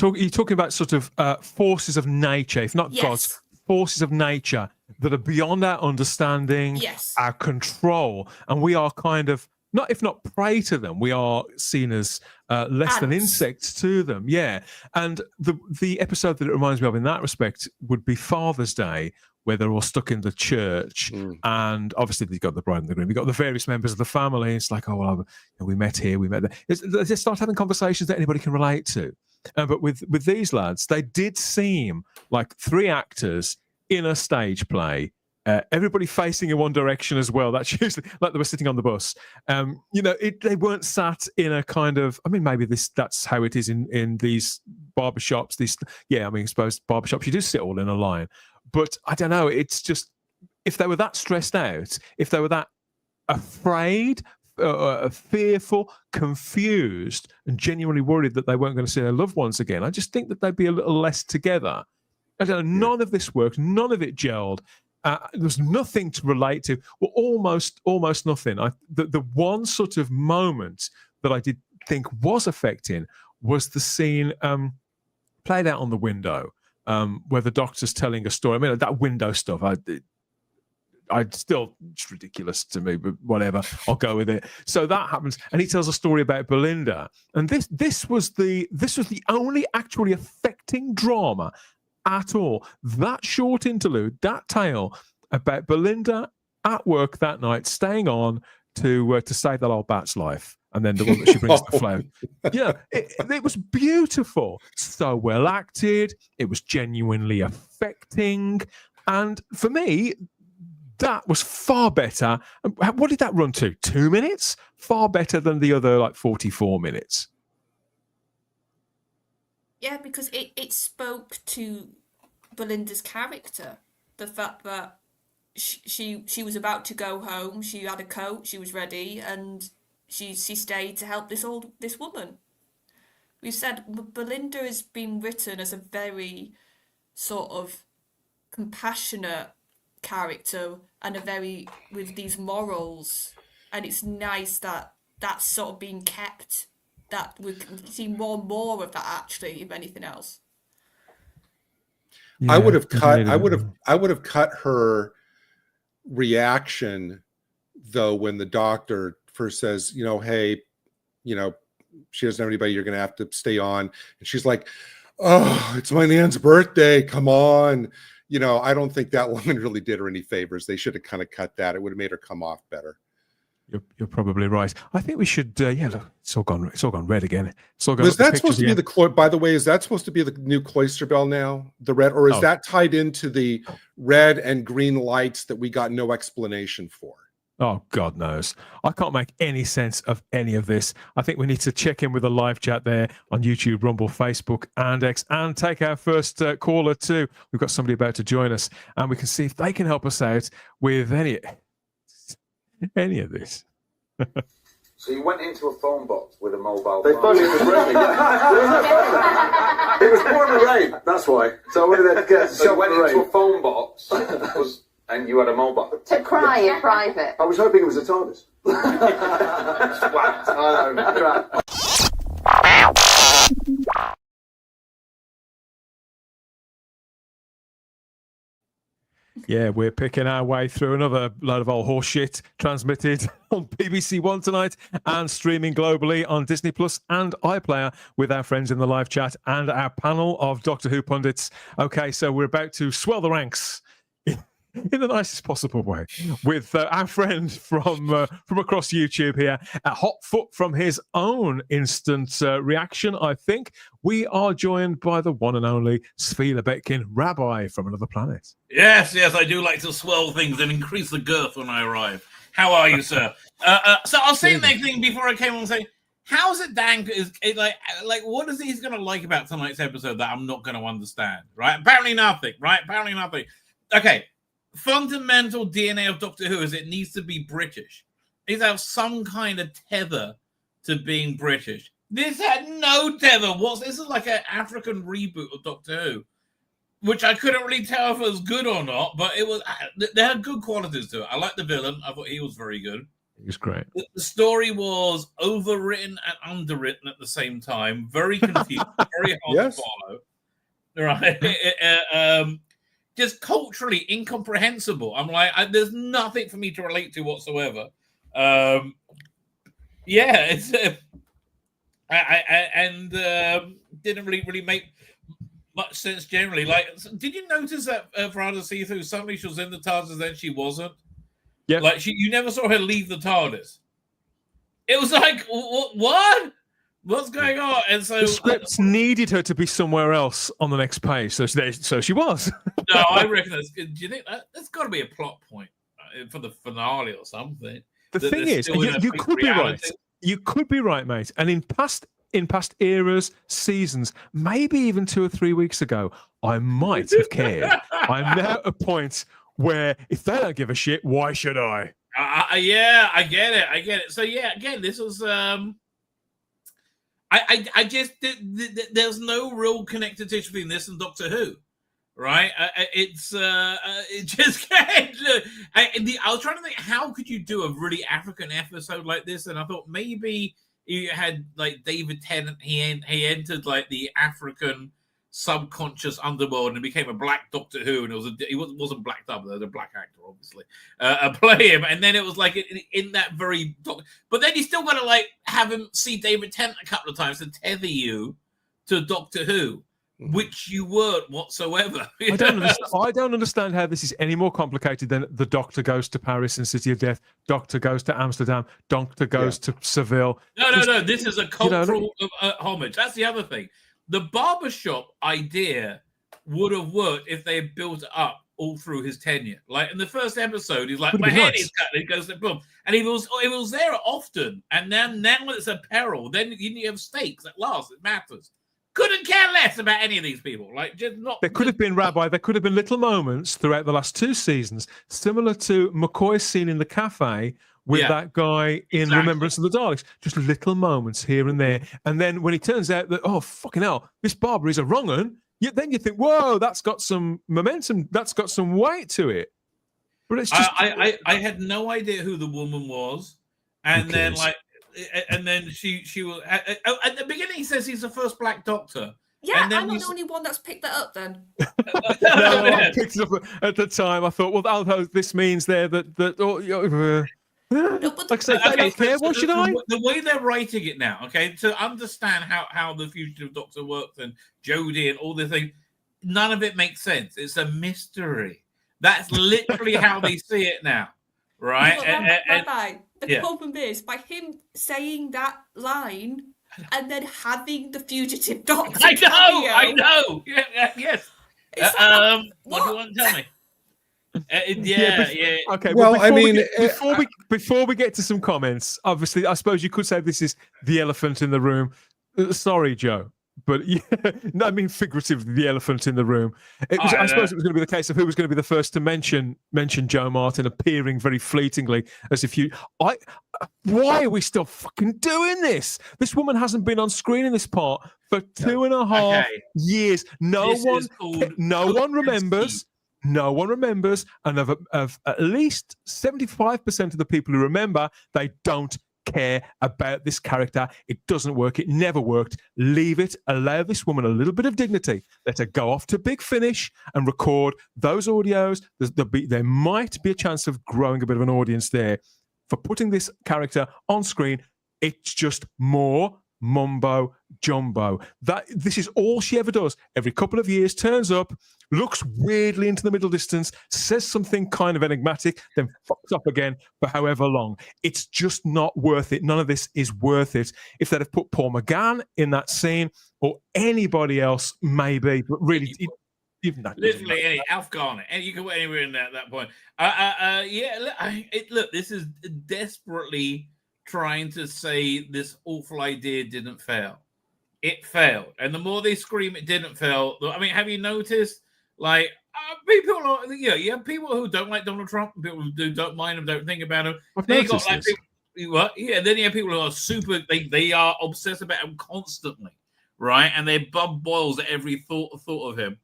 You're talking about sort of forces of nature, if not gods, forces of nature that are beyond our understanding, our control, and we are kind of not, if not prey to them, we are seen as less than insects to them. Yeah, and the episode that it reminds me of in that respect would be Father's Day, where they're all stuck in the church, and obviously they've got the bride and the groom, you've got the various members of the family. It's like, oh, well, we met here, we met there. They just start having conversations that anybody can relate to. But with these lads, they did seem like three actors in a stage play. Everybody facing in one direction as well. That's usually like they were sitting on the bus. They weren't sat in a kind of. I mean, maybe that's how it is in these barbershops. I suppose barbershops you do sit all in a line. But I don't know. It's just if they were that stressed out, if they were that afraid, fearful, confused, and genuinely worried that they weren't going to see their loved ones again, I just think that they'd be a little less together. I don't know. None of this worked. None of it gelled. There was nothing to relate to. Well, almost nothing. The one sort of moment that I did think was affecting was the scene played out on the window where the doctor's telling a story. I mean, that window stuff, it's ridiculous to me, but whatever, I'll go with it. So that happens, and he tells a story about Belinda, and this was the only actually affecting drama at all. That short interlude, that tale about Belinda at work that night, staying on to save that old bat's life, and then the one that she brings the flower. Yeah, it was beautiful, so well acted. It was genuinely affecting, and for me, that was far better. What did that run to? 2 minutes? Far better than the other 44 minutes. Yeah, because it spoke to Belinda's character. The fact that she was about to go home, she had a coat, she was ready, and she stayed to help this woman. We've said Belinda has been written as a very sort of compassionate character and with these morals, and it's nice that that's sort of being kept, that we can see more and more of that actually, if anything else. I would have cut her reaction though when the doctor first says, hey, she doesn't have anybody, you're gonna have to stay on, and she's like, oh, it's my Nan's birthday, come on. I don't think that line really did her any favors. They should have kind of cut that. It would have made her come off better. You're probably right. I think we should. Look, it's all gone red again. It's all gone. Is that supposed to be the? By the way, is that supposed to be the new cloister bell now? The red, or is that tied into the red and green lights that we got no explanation for? Oh, God knows. I can't make any sense of any of this. I think we need to check in with a live chat there on YouTube, Rumble, Facebook, and X, and take our first caller too. We've got somebody about to join us, and we can see if they can help us out with any of this. So you went into a phone box with a mobile They phone. phoned it was ringing. It was pouring the rain, that's why. So I went in there to get So you went into a phone box and you had a mobile. To cry in private. I was hoping it was a TARDIS. Yeah, we're picking our way through another load of old horse shit transmitted on BBC One tonight and streaming globally on Disney Plus and iPlayer with our friends in the live chat and our panel of Doctor Who pundits. Okay, so we're about to swell the ranks in the nicest possible way with our friend from across YouTube here, a hot foot from his own instant reaction, I think. We are joined by the one and only Svi Lebetkin, Rabbi from another planet. Yes, I do like to swell things and increase the girth when I arrive. How are you, sir? So I was saying that thing before I came on saying, how is it Dan is like what is he's going to like about tonight's episode that I'm not going to understand, right? Apparently nothing, right? Apparently nothing. Okay. Fundamental DNA of Doctor Who is it needs to be British. It needs to have some kind of tether to being British. This had no tether. This is like an African reboot of Doctor Who, which I couldn't really tell if it was good or not, but it was. They had good qualities to it. I liked the villain. I thought he was very good. It was great. The story was overwritten and underwritten at the same time. Very confusing, very hard to follow. Right? Just culturally incomprehensible. I'm like, there's nothing for me to relate to whatsoever. It's didn't really make much sense generally. Like, did you notice that Verada see-through suddenly she was in the TARDIS, then she wasn't? Yeah, like you never saw her leave the TARDIS. It was like, what? What's going on? And so the scripts needed her to be somewhere else on the next page, so she was. No, I reckon that's good. Do you think that's got to be a plot point for the finale or something? The thing is, you could be right. You could be right, mate. And in past eras, seasons, maybe even 2 or 3 weeks ago, I might have cared. I'm now at a point where if they don't give a shit, why should I? Yeah, I get it. So yeah, again, this was I just there's no real connective tissue between this and Doctor Who, right? It just can't. I was trying to think, how could you do a really African episode like this? And I thought maybe you had like David Tennant. He entered like the African subconscious underworld and became a black Doctor Who, and he wasn't blacked up. There was a black actor, obviously, play him, and then it was like in that very. But then you still got to like have him see David Tennant a couple of times to tether you to Doctor Who, which you weren't whatsoever. I don't understand how this is any more complicated than the Doctor goes to Paris and City of Death, Doctor goes to Amsterdam, Doctor goes to Seville. No. This is a cultural homage. That's the other thing. The barbershop idea would have worked if they had built it up all through his tenure. Like in the first episode, he's like, my head is cut, and he goes to boom. And it was there often. And now it's a peril. Then you have stakes at last. It matters. Couldn't care less about any of these people. Like, just not. There could have been, Rabbi, there could have been little moments throughout the last 2 seasons, similar to McCoy's scene in the cafe with that guy in Remembrance of the Daleks. Just little moments here and there. And then when it turns out that, oh, fucking hell, this barber is a wrong un, then you think, whoa, that's got some momentum. That's got some weight to it. But it's just... I had no idea who the woman was. And then, like, and then she was... At the beginning, he says he's the first black Doctor. Yeah, and then I'm not the only one that's picked that up then. No, I picked it up at the time. I thought, well, this means there that No, but like I said, I don't care. What should I? The way they're writing it now, okay, to understand how the Fugitive Doctor works and Jodie and all the things, none of it makes sense. It's a mystery. That's literally how they see it now, right? The problem is, by him saying that line and then having the Fugitive Doctor. I know. Yes. What do you want to tell me? Okay. Well, before we get to some comments, obviously, I suppose you could say this is the elephant in the room. Sorry, Joe, but no, I mean figuratively, the elephant in the room. I suppose it was going to be the case of who was going to be the first to mention Joe Martin appearing very fleetingly, as if you. Why are we still fucking doing this? This woman hasn't been on screen in this part for 2.5 years. No one remembers. No one remembers, and of at least 75% of the people who remember, they don't care about this character. It doesn't work. It never worked. Leave it. Allow this woman a little bit of dignity. Let her go off to Big Finish and record those audios. There might be a chance of growing a bit of an audience there. For putting this character on screen, it's just more mumbo jumbo. This is all she ever does. Every couple of years, turns up, looks weirdly into the middle distance, says something kind of enigmatic, then fucks up again for however long. It's just not worth it. None of this is worth it. If they'd have put Paul McGann in that scene or anybody else, maybe, but really, literally any Alf Garner, and you can put anywhere in there at that point. Look, this is desperately trying to say this awful idea didn't fail. It failed. And the more they scream it didn't fail, I mean, have you noticed, like, people are, you have people who don't like Donald Trump, and people who don't mind him, don't think about him. Then you got, like, people, then you have people who are super, they are obsessed about him constantly, right? And their blood boils at every thought of him.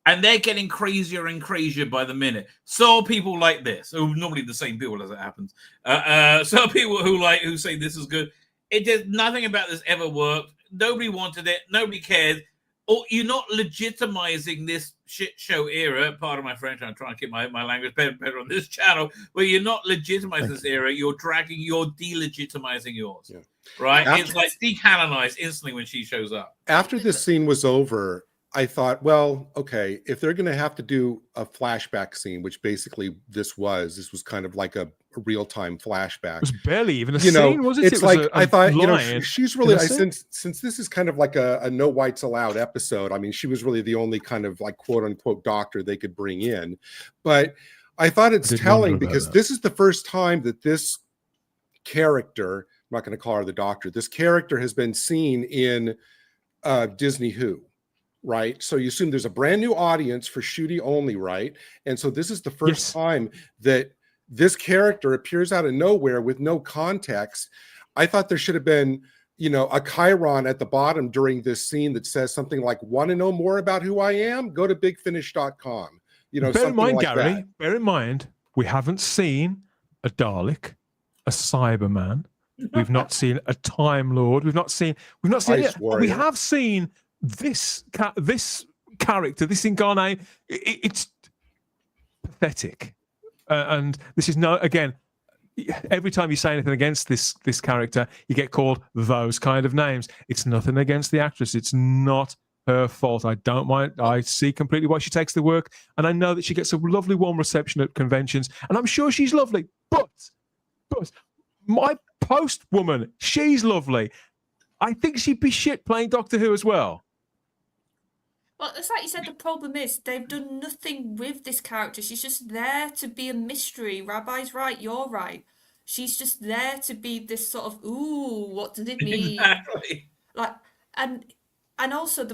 and they're getting crazier and crazier by the minute. So people like this, who normally the same people as it happens. So people who say this is good. It did nothing about this ever worked. Nobody wanted it. Nobody cared. Or you're not legitimizing this shit show era. Pardon my French. I'm trying to keep my language better on this channel. Where you're not legitimizing this era. You're delegitimizing yours. Yeah. Right? It's like decanonized instantly when she shows up. After this scene was over, I thought, well, okay, if they're going to have to do a flashback scene, which basically this was kind of like a real-time flashback. It was barely even a scene, was it? It's like, I thought, she's really, since this is kind of like a no whites allowed episode, I mean, she was really the only kind of like quote unquote doctor they could bring in. But I thought it's telling because this is the first time that this character, I'm not going to call her the doctor, this character has been seen in Disney Who. Right. So you assume there's a brand new audience for Shooty only. Right. And so this is the first time that this character appears out of nowhere with no context. I thought there should have been, a chyron at the bottom during this scene that says something like, want to know more about who I am? Go to bigfinish.com. Bear in mind, like Gary, bear in mind, we haven't seen a Dalek, a Cyberman. We've not seen a Time Lord. We've not seen it. We have seen this character, this incarnate, it's pathetic. And this is again, every time you say anything against this character, you get called those kind of names. It's nothing against the actress. It's not her fault. I don't mind. I see completely why she takes the work. And I know that she gets a lovely warm reception at conventions. And I'm sure she's lovely. But my post woman, she's lovely. I think she'd be shit playing Doctor Who as well. Well, it's like you said, the problem is they've done nothing with this character. She's just there to be a mystery. Rabbi's right, you're right. She's just there to be this sort of, ooh, what does it mean? Exactly. Like, and also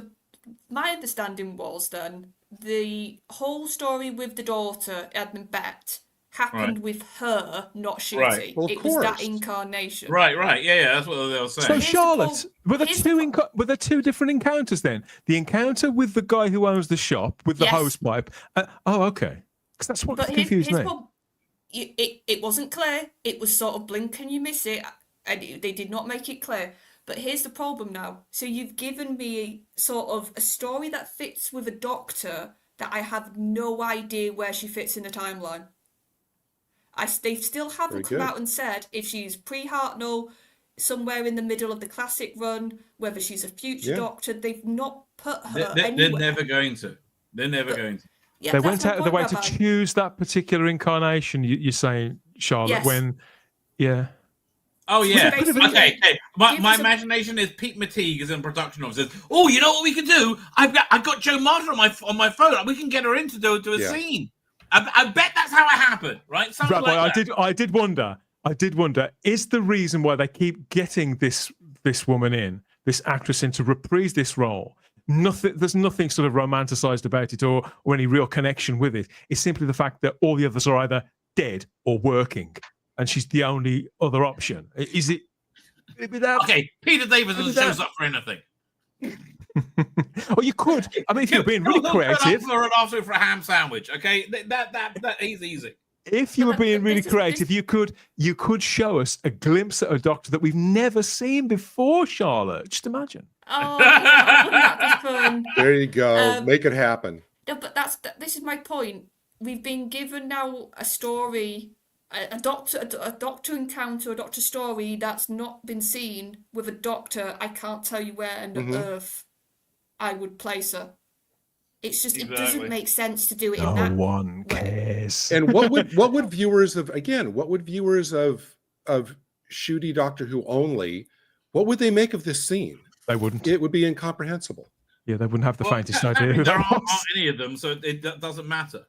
my understanding was then the whole story with the daughter, Edmund Bett, happened with her, not Shooty. Right. Well, it was that incarnation. Right. Yeah, that's what they were saying. So Charlotte, were there two different encounters then? The encounter with the guy who owns the shop with the hose pipe. Okay. Because that's what confused me. It wasn't clear. It was sort of blink and you miss it, and they did not make it clear. But here's the problem now. So you've given me sort of a story that fits with a doctor that I have no idea where she fits in the timeline. They still haven't come out and said if she's pre-Hartnell, somewhere in the middle of the classic run, whether she's a future doctor. They've not put her anywhere. They're never going to. Yeah, they went out of the way to choose that particular incarnation, you're saying, Charlotte, Oh, yeah. Okay. My imagination is Pete Mateague is in production office. Oh, you know what we can do? I've got Joe Martin on my phone. We can get her in to do a scene. I bet that's how it happened, right? Something Rabbi, like that. I did wonder, is the reason why they keep getting this woman in, this actress in to reprise this role, there's nothing sort of romanticized about it or any real connection with it. It's simply the fact that all the others are either dead or working, and she's the only other option. Is it? Okay, Peter Davison shows up for anything. Well, you could. I mean, if you're being really creative, for a ham sandwich. Okay, that is easy. If you were being really creative, you could show us a glimpse at a doctor that we've never seen before, Charlotte. Just imagine. Oh, that'd be fun. There you go. Make it happen. No, but this is my point. We've been given now a story, a doctor encounter, a doctor story that's not been seen with a doctor. I can't tell you where on earth I would place her. It's just it doesn't make sense to do it in that way. No one cares. And what would viewers of Shooty Doctor Who only, what would they make of this scene? They wouldn't. It would be incomprehensible. Yeah, they wouldn't have the faintest idea who there that aren't was. any of them, so it doesn't matter.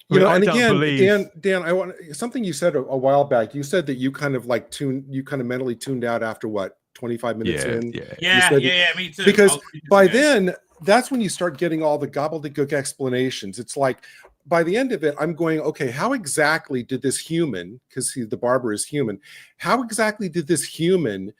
And again, Dan, I want something you said a while back. You said that you kind of mentally tuned out after what, 25 minutes in? Yeah, me too. Because by then, that's when you start getting all the gobbledygook explanations. It's like, by the end of it, I'm going, okay, how exactly did this human, because the barber is human, how exactly did this human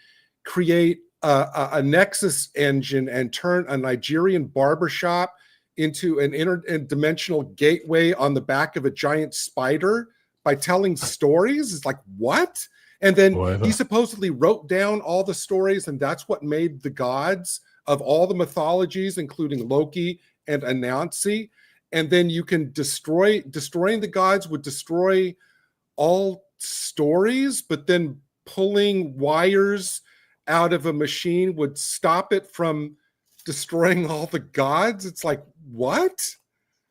create a Nexus engine and turn a Nigerian barbershop into an interdimensional gateway on the back of a giant spider by telling stories. It's like, what? And then he supposedly wrote down all the stories, and that's what made the gods of all the mythologies, including Loki and Anansi. And then you can destroying the gods would destroy all stories, but then pulling wires out of a machine would stop it from destroying all the gods. It's like, what?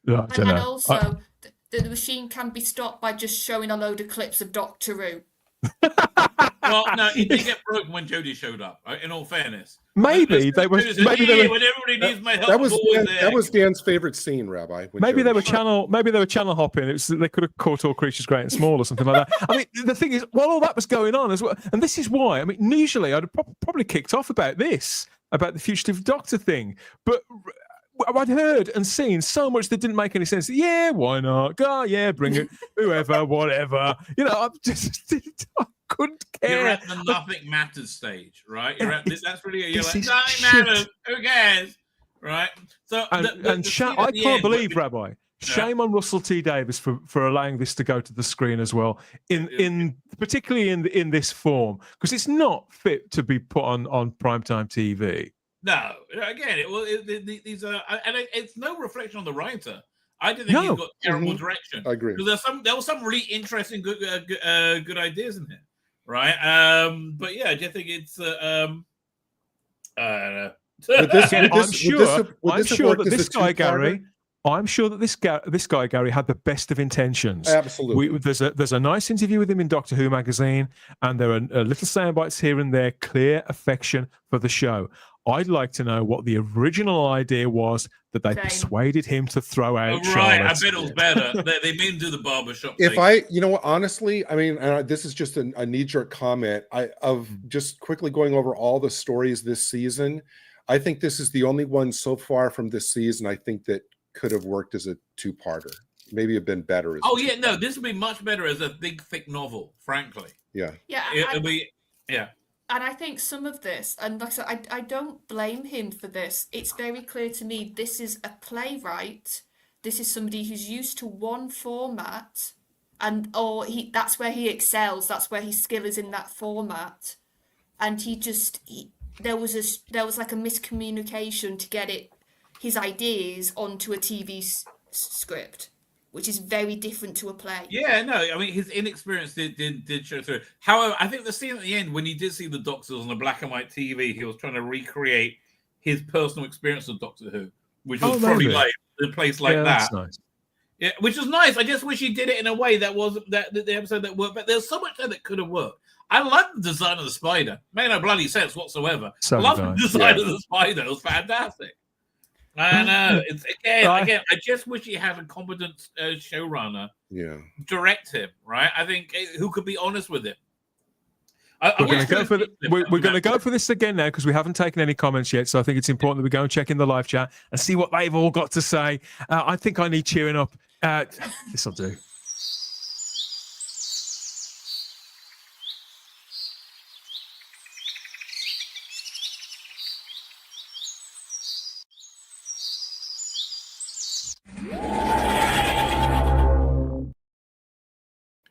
I don't know. And also, the machine can be stopped by just showing a load of clips of Doctor Who. Well, no, it did get broken when Jodie showed up. In all fairness, maybe they were. Maybe they were. When everybody needs my help, That was Dan's favorite scene, Rabbi. Maybe they were channel hopping. It was, they could have caught all creatures great and small or something like that. I mean, the thing is, while all that was going on as well, and this is why. I mean, usually I'd have probably kicked off about the fugitive doctor thing, but I'd heard and seen so much that didn't make any sense. Yeah, why not? Go, yeah, bring it. Whoever, whatever. You know, I couldn't care. You're at the nothing matters stage, right? You're at that's really you're like is nothing shit. matters. Who cares, right? So I can't believe, Rabbi. Shame on Russell T Davies for allowing this to go to the screen as well, particularly in this form, because it's not fit to be put on primetime TV. No, again, these are, and it's no reflection on the writer. I didn't think he's got terrible direction. I agree. There was some really interesting, good ideas in here, right? But yeah, I just think it's. I'm sure that this guy Gary. I'm sure that this guy Gary had the best of intentions. Absolutely. There's a nice interview with him in Doctor Who magazine, and there are little sound bites here and there, clear affection for the show. I'd like to know what the original idea was that they persuaded him to throw out. Right, I bet it was better. They made him do the barbershop thing. Honestly, I mean, this is just a knee-jerk comment. Just quickly going over all the stories this season. I think this is the only one so far from this season I think that could have worked as a two-parter. Maybe have been better. This would be much better as a big, thick novel. Frankly, it'll be. And I think some of this, and like I said, I don't blame him for this. It's very clear to me this is a playwright. This is somebody who's used to one format, that's where he excels. That's where his skill is in that format, and there was like a miscommunication to get his ideas onto a TV script, which is very different to a play. Yeah, no, I mean, his inexperience did show through. However, I think the scene at the end, when you did see the Doctors on the black and white TV, he was trying to recreate his personal experience of Doctor Who, which was probably like a place like that. That's nice. Yeah, which was nice. I just wish he did it in a way that was the episode that worked. But there's so much there that could have worked. I love the design of the spider. Made no bloody sense whatsoever. I love the design of the spider. It was fantastic. I know. It's again. I just wish he had a competent showrunner. Direct him, right? I think who could be honest with him. We're going to go for this again now because we haven't taken any comments yet. So I think it's important that we go and check in the live chat and see what they've all got to say. I think I need cheering up. This will do.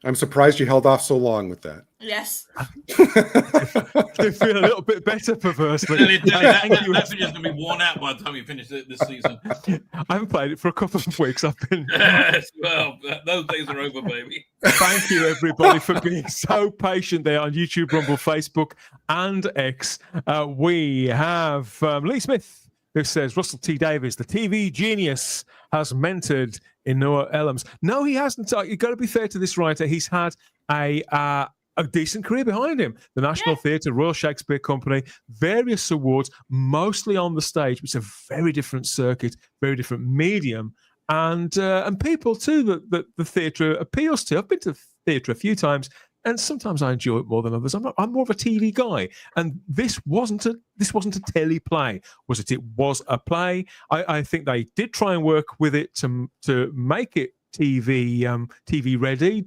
I'm surprised you held off so long with that. Yes. I feel a little bit better, perversely. That video's going to be worn out by the time you finish it this season. I haven't played it for a couple of weeks. I've been. Yes, well, those days are over, baby. Thank you, everybody, for being so patient there on YouTube, Rumble, Facebook, and X. We have Lee Smith, who says Russell T Davies, the TV genius, has mentored Noah Ellams. No, he hasn't. You've got to be fair to this writer. He's had a decent career behind him. The National Theatre, Royal Shakespeare Company, various awards, mostly on the stage, which is a very different circuit, very different medium, and people too that the theatre appeals to. I've been to theatre a few times, and sometimes I enjoy it more than others. I'm more of a TV guy, and this wasn't a telly play, was it? It was a play. I think they did try and work with it to make it TV ready,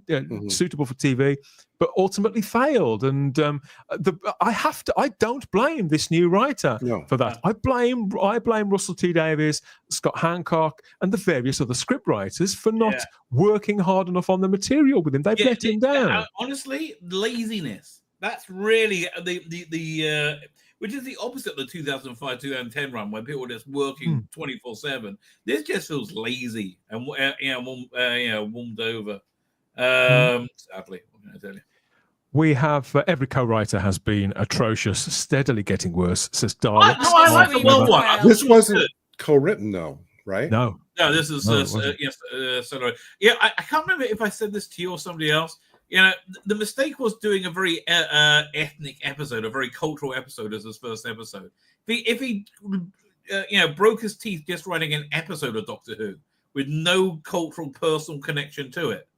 suitable for TV. but ultimately failed. And I don't blame this new writer for that. I blame Russell T Davies, Scott Hancock, and the various other script writers for not working hard enough on the material with him. They've let him down. Honestly, laziness. That's really the which is the opposite of the 2005-2010 run, where people are just working 24/7. This just feels lazy and warmed over. Sadly, what can I tell you? We have every co-writer has been atrocious, steadily getting worse. Says Daleks. I like the well one. This wasn't co-written though, right? No, this is I can't remember if I said this to you or somebody else. You know, the mistake was doing a very ethnic episode, a very cultural episode as his first episode. If he broke his teeth just writing an episode of Doctor Who with no cultural, personal connection to it,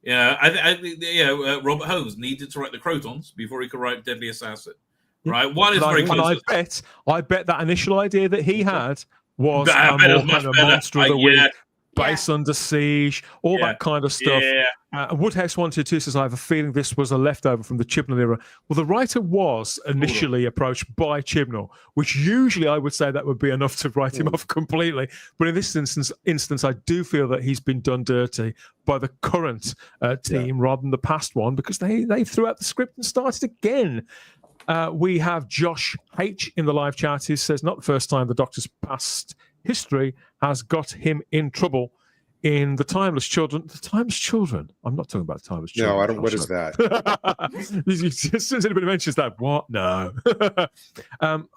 I think Robert Holmes needed to write the Crotons before he could write Deadly Assassin, right? One is very close. I bet that initial idea that he had was a more kind of monster of the week. Base Under Siege, all that kind of stuff. Woodhouse 122 says, I have a feeling this was a leftover from the Chibnall era. Well, the writer was initially approached by Chibnall, which usually I would say that would be enough to write him off completely. But in this instance, I do feel that he's been done dirty by the current team rather than the past one, because they threw out the script and started again. We have Josh H in the live chat who says, not the first time the Doctor's past history has got him in trouble in The Timeless Children. The Timeless Children? I'm not talking about The Timeless Children. No, I don't. What is that? As soon as anybody mentions that, what? No.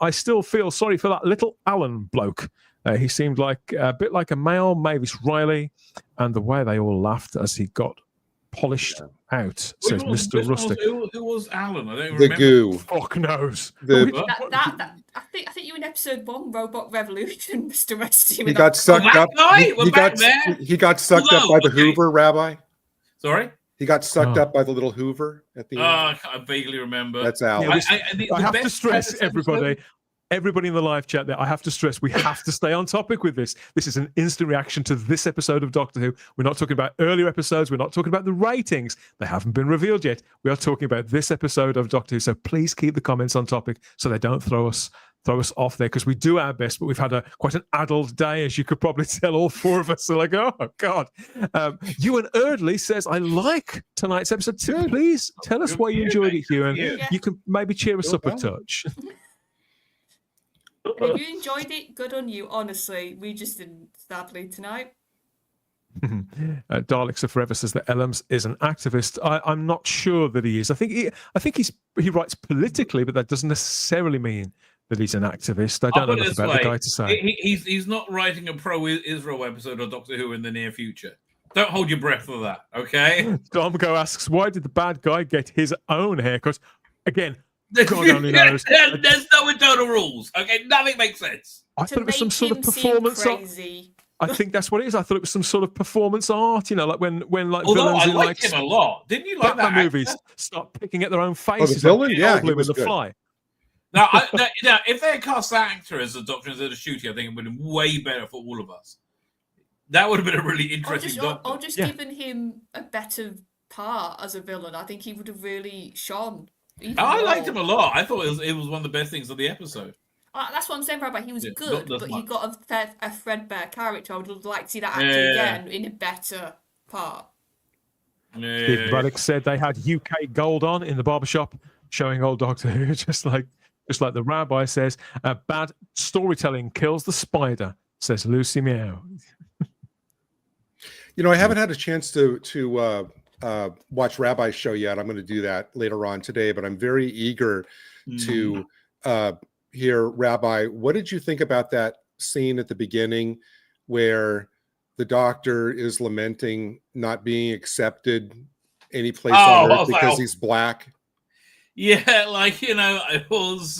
I still feel sorry for that little Alan bloke. He seemed like a bit like a male Mavis Riley, and the way they all laughed as he got polished out, says Mr. Rustic. Who was Alan? I don't the remember. goo. Fuck knows. I think you in episode 1, Robot Revolution, Mr. Rusty. He got sucked up. He got sucked up by the Hoover, Rabbi. Sorry? He got sucked up by the little Hoover at the end. I vaguely remember. That's Alan. I have to stress, everybody in the live chat there, I have to stress, we have to stay on topic with this. This is an instant reaction to this episode of Doctor Who. We're not talking about earlier episodes. We're not talking about the ratings. They haven't been revealed yet. We are talking about this episode of Doctor Who. So please keep the comments on topic so they don't throw us off there, because we do our best, but we've had quite an addled day, as you could probably tell. All four of us are like, oh God. Ewan Erdley says, I like tonight's episode too. Please tell us why you enjoyed it, Ewan. You can maybe cheer us up a touch. If you enjoyed it, good on you. Honestly, we just didn't, sadly, tonight. Daleks Are Forever says that Ellams is an activist. I'm not sure that he is. I think he writes politically, but that doesn't necessarily mean that he's an activist. I don't know enough about the guy to say. He's not writing a pro-Israel episode of Doctor Who in the near future. Don't hold your breath for that, okay? Domgo asks, why did the bad guy get his own haircut? Again, God only knows. There's no internal rules, okay? Nothing makes sense. I thought it was some sort of performance art. I think that's what it is. I thought it was some sort of performance art, like when like villains I liked him a lot. Didn't you like that movies start picking at their own faces? The villain, yeah, he was the good. Fly. Now, if they had cast that actor as the Doctor instead of Shooty, I think it would have been way better for all of us. That would have been a really interesting Doctor. Or just given him a better part as a villain. I think he would have really shone. I liked him a lot. I thought it was one of the best things of the episode. That's what I'm saying, Rabbi. He was good, but he got a threadbare character. I would like to see that actor again in a better part. Steve Braddock said they had UK gold on in the barbershop, showing old Doctor Who, just like the Rabbi says. Bad storytelling kills the spider, says Lucy Meow. I haven't had a chance to watch Rabbi's show yet. I'm going to do that later on today, but I'm very eager to hear Rabbi. What did you think about that scene at the beginning where the Doctor is lamenting not being accepted any place on Earth because he's black? Yeah, it was.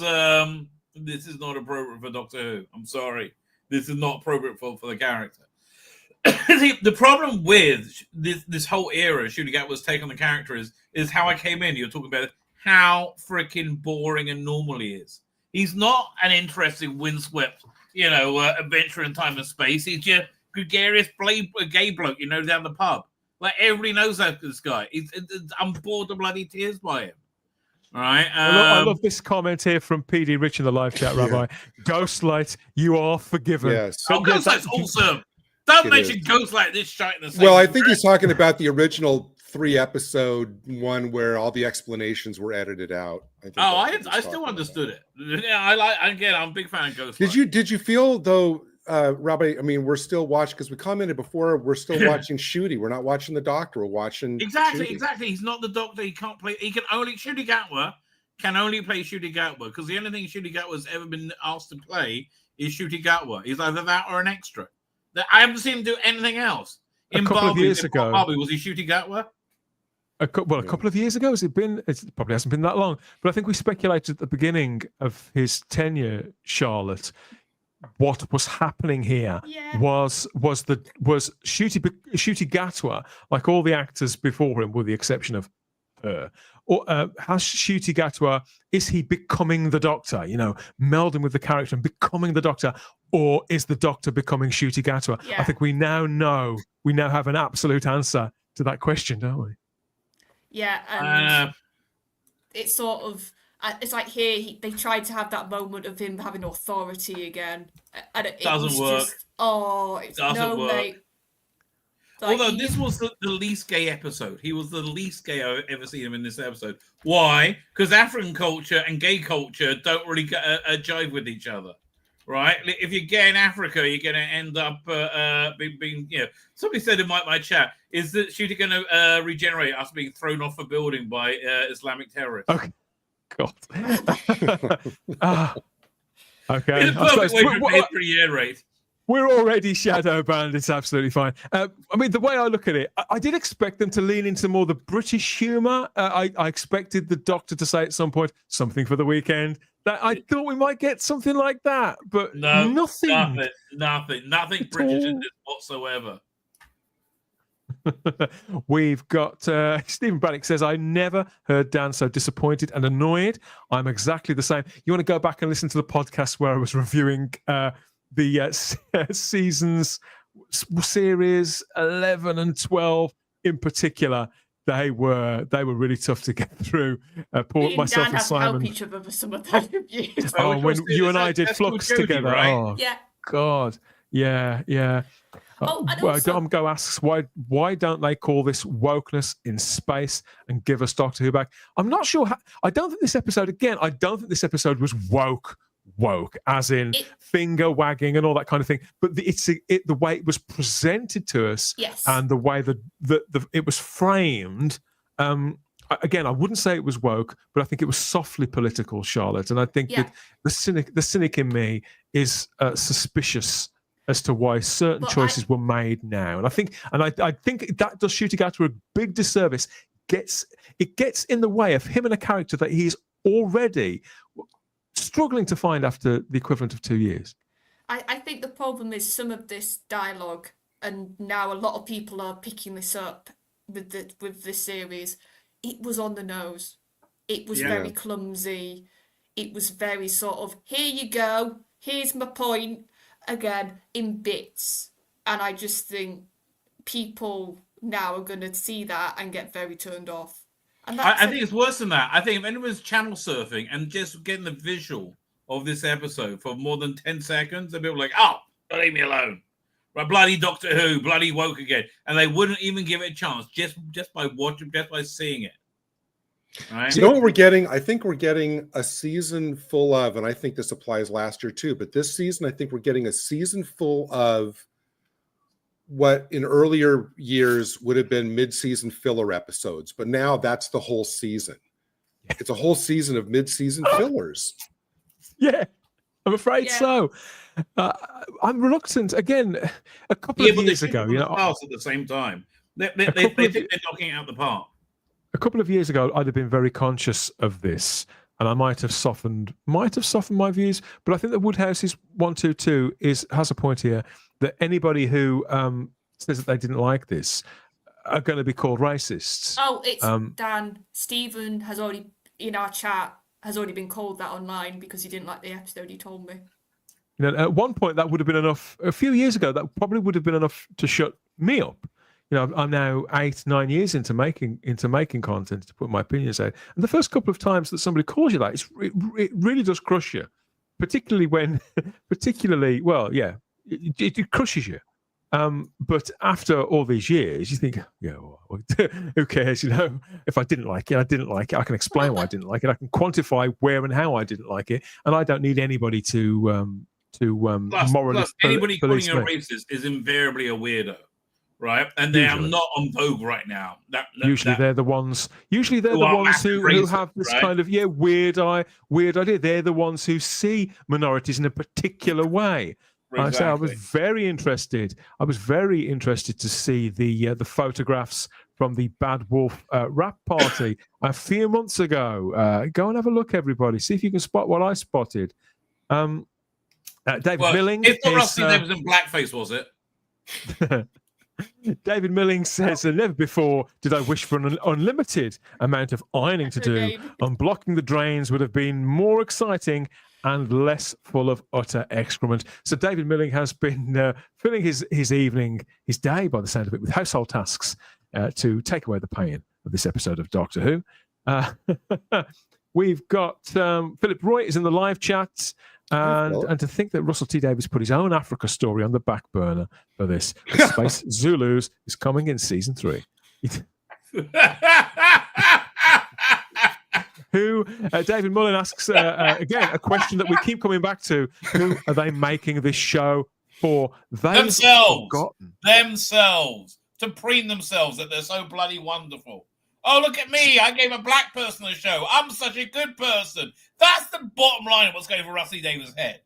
This is not appropriate for Doctor Who. I'm sorry, this is not appropriate for the character. The problem with this whole era Shooting Atwood's take on the character is how I came in. You're talking about how freaking boring and normal he is. He's not an interesting, windswept, adventure in time and space. He's just gregarious gay bloke, down the pub. Like everybody knows that this guy. I'm bored to bloody tears by him. All right. I love this comment here from PD Rich in the live chat, Rabbi. Ghostlight, you are forgiven. Yes. Oh, Ghostlight's awesome. Don't It mention is. Ghostlight this shite in the same. Well, I think he's talking about the original 3-episode one where all the explanations were edited out. I still understood it. Yeah, I'm a big fan of Ghostlight. Did you feel though, Rabbi? I mean, we're still watching because we commented before. We're still watching Shooty. We're not watching the Doctor. We're watching Exactly. Shooty. He's not the Doctor. He can't play. He can only Shooty Gatwa can only play Shooty Gatwa because the only thing Shooty Gatwa's ever been asked to play is Shooty Gatwa. He's either that or an extra. I haven't seen him do anything else. A couple of years ago, Barbie, was he Shooty Gatwa? A couple of years ago, has it been? It probably hasn't been that long, but I think we speculated at the beginning of his tenure, Charlotte, what was happening here was Shooty Gatwa, like all the actors before him, with the exception of her. Or has Shooty Gatwa, is he becoming the Doctor? You know, melding with the character and becoming the Doctor, or is the Doctor becoming Shooty Gatwa? Yeah. I think we now know. We now have an absolute answer to that question, don't we? Yeah, and it's sort of, it's like here they tried to have that moment of him having authority again, and it Doesn't work. Doesn't work. Mate. Like, Although this was the least gay episode. He was the least gay I've ever seen him in this episode. Why? Because African culture and gay culture don't really jive with each other, right? If you're gay in Africa, you're going to end up being, you know, somebody said in my chat, is that Shooty going to regenerate us being thrown off a building by Islamic terrorists? Okay. God. Okay. It's a perfect way to pay for a year rate. We're already shadow banned. It's absolutely fine. I mean, the way I look at it, I did expect them to lean into more the British humour. I expected the Doctor to say at some point something for the weekend. That I thought we might get something like that, but nothing British in this whatsoever. We've got Stephen Braddock says, I never heard Dan so disappointed and annoyed. I'm exactly the same. You want to go back and listen to the podcast where I was reviewing the seasons, series 11 and 12 in particular. They were really tough to get through. Myself and Simon. Help each other for some of those reviews. Oh, when you and I did Flux together. Right? Oh, yeah. God. Yeah. Go asks, why don't they call this wokeness in space and give us Doctor Who back? I'm not sure. I don't think this episode was woke as in finger wagging and all that kind of thing, but the way it was presented to us, and the way that it was framed, again, I wouldn't say it was woke, but I think it was softly political, Charlotte, and I think that the cynic in me is suspicious as to why certain choices were made now, and I think that does Shooty Gatwa a big disservice. It gets in the way of him and a character that he's already struggling to find after the equivalent of 2 years. I think the problem is some of this dialogue, and now a lot of people are picking this up with this series. It was on the nose. It was very clumsy. It was very sort of, here you go, here's my point, again, in bits. And I just think people now are going to see that and get very turned off. I think it's worse than that. I think if anyone's channel surfing and just getting the visual of this episode for more than 10 seconds, they'll be like, oh, leave me alone. Right, bloody Doctor Who, bloody woke again. And they wouldn't even give it a chance just by watching, just by seeing it. Right? You know what we're getting? I think we're getting a season full of, and I think this applies last year too, but this season, I think we're getting a season full of what in earlier years would have been mid-season filler episodes, but now that's the whole season. It's a whole season of mid-season fillers. Yeah, I'm afraid so. I'm reluctant. Again, a couple of years ago, at the same time, they think they're knocking it out the park. A couple of years ago, I'd have been very conscious of this, and I might have softened my views. But I think that Woodhouse's 122 has a point here that anybody who says that they didn't like this are going to be called racists. Oh, it's Dan. Stephen has already, in our chat, has already been called that online because he didn't like the episode, he told me. At one point, that would have been enough. A few years ago, that probably would have been enough to shut me up. I'm now 8-9 years into making content to put my opinions out, and the first couple of times that somebody calls you that, it really does crush you, particularly it crushes you. But after all these years, you think, well, who cares? If I didn't like it, I didn't like it. I can explain why I didn't like it. I can quantify where and how I didn't like it, and I don't need anybody to morally. Plus, anybody calling you a me. racist is invariably a weirdo, right? And they are not on Vogue right now. Usually they're the ones. Usually they're the ones who have this kind of weird idea. They're the ones who see minorities in a particular way. Exactly. I was very interested. To see the photographs from the Bad Wolf rap party a few months ago. Go and have a look, everybody. See if you can spot what I spotted. David Milling. It's not Rusty Davis in blackface, was it? David Milling says, never before did I wish for an unlimited amount of ironing to do. Unblocking the drains would have been more exciting and less full of utter excrement. So David Milling has been filling his day, by the sound of it, with household tasks to take away the pain of this episode of Doctor Who. We've got Philip Roy is in the live chat. And to think that Russell T Davies put his own Africa story on the back burner for this. Space Zulus is coming in season 3. Who David Mullen asks again a question that we keep coming back to: who are they making this show for? Themselves to preen themselves that they're so bloody wonderful. Oh, look at me! I gave a black person a show. I'm such a good person. That's the bottom line of what's going for Rusty Davis' head.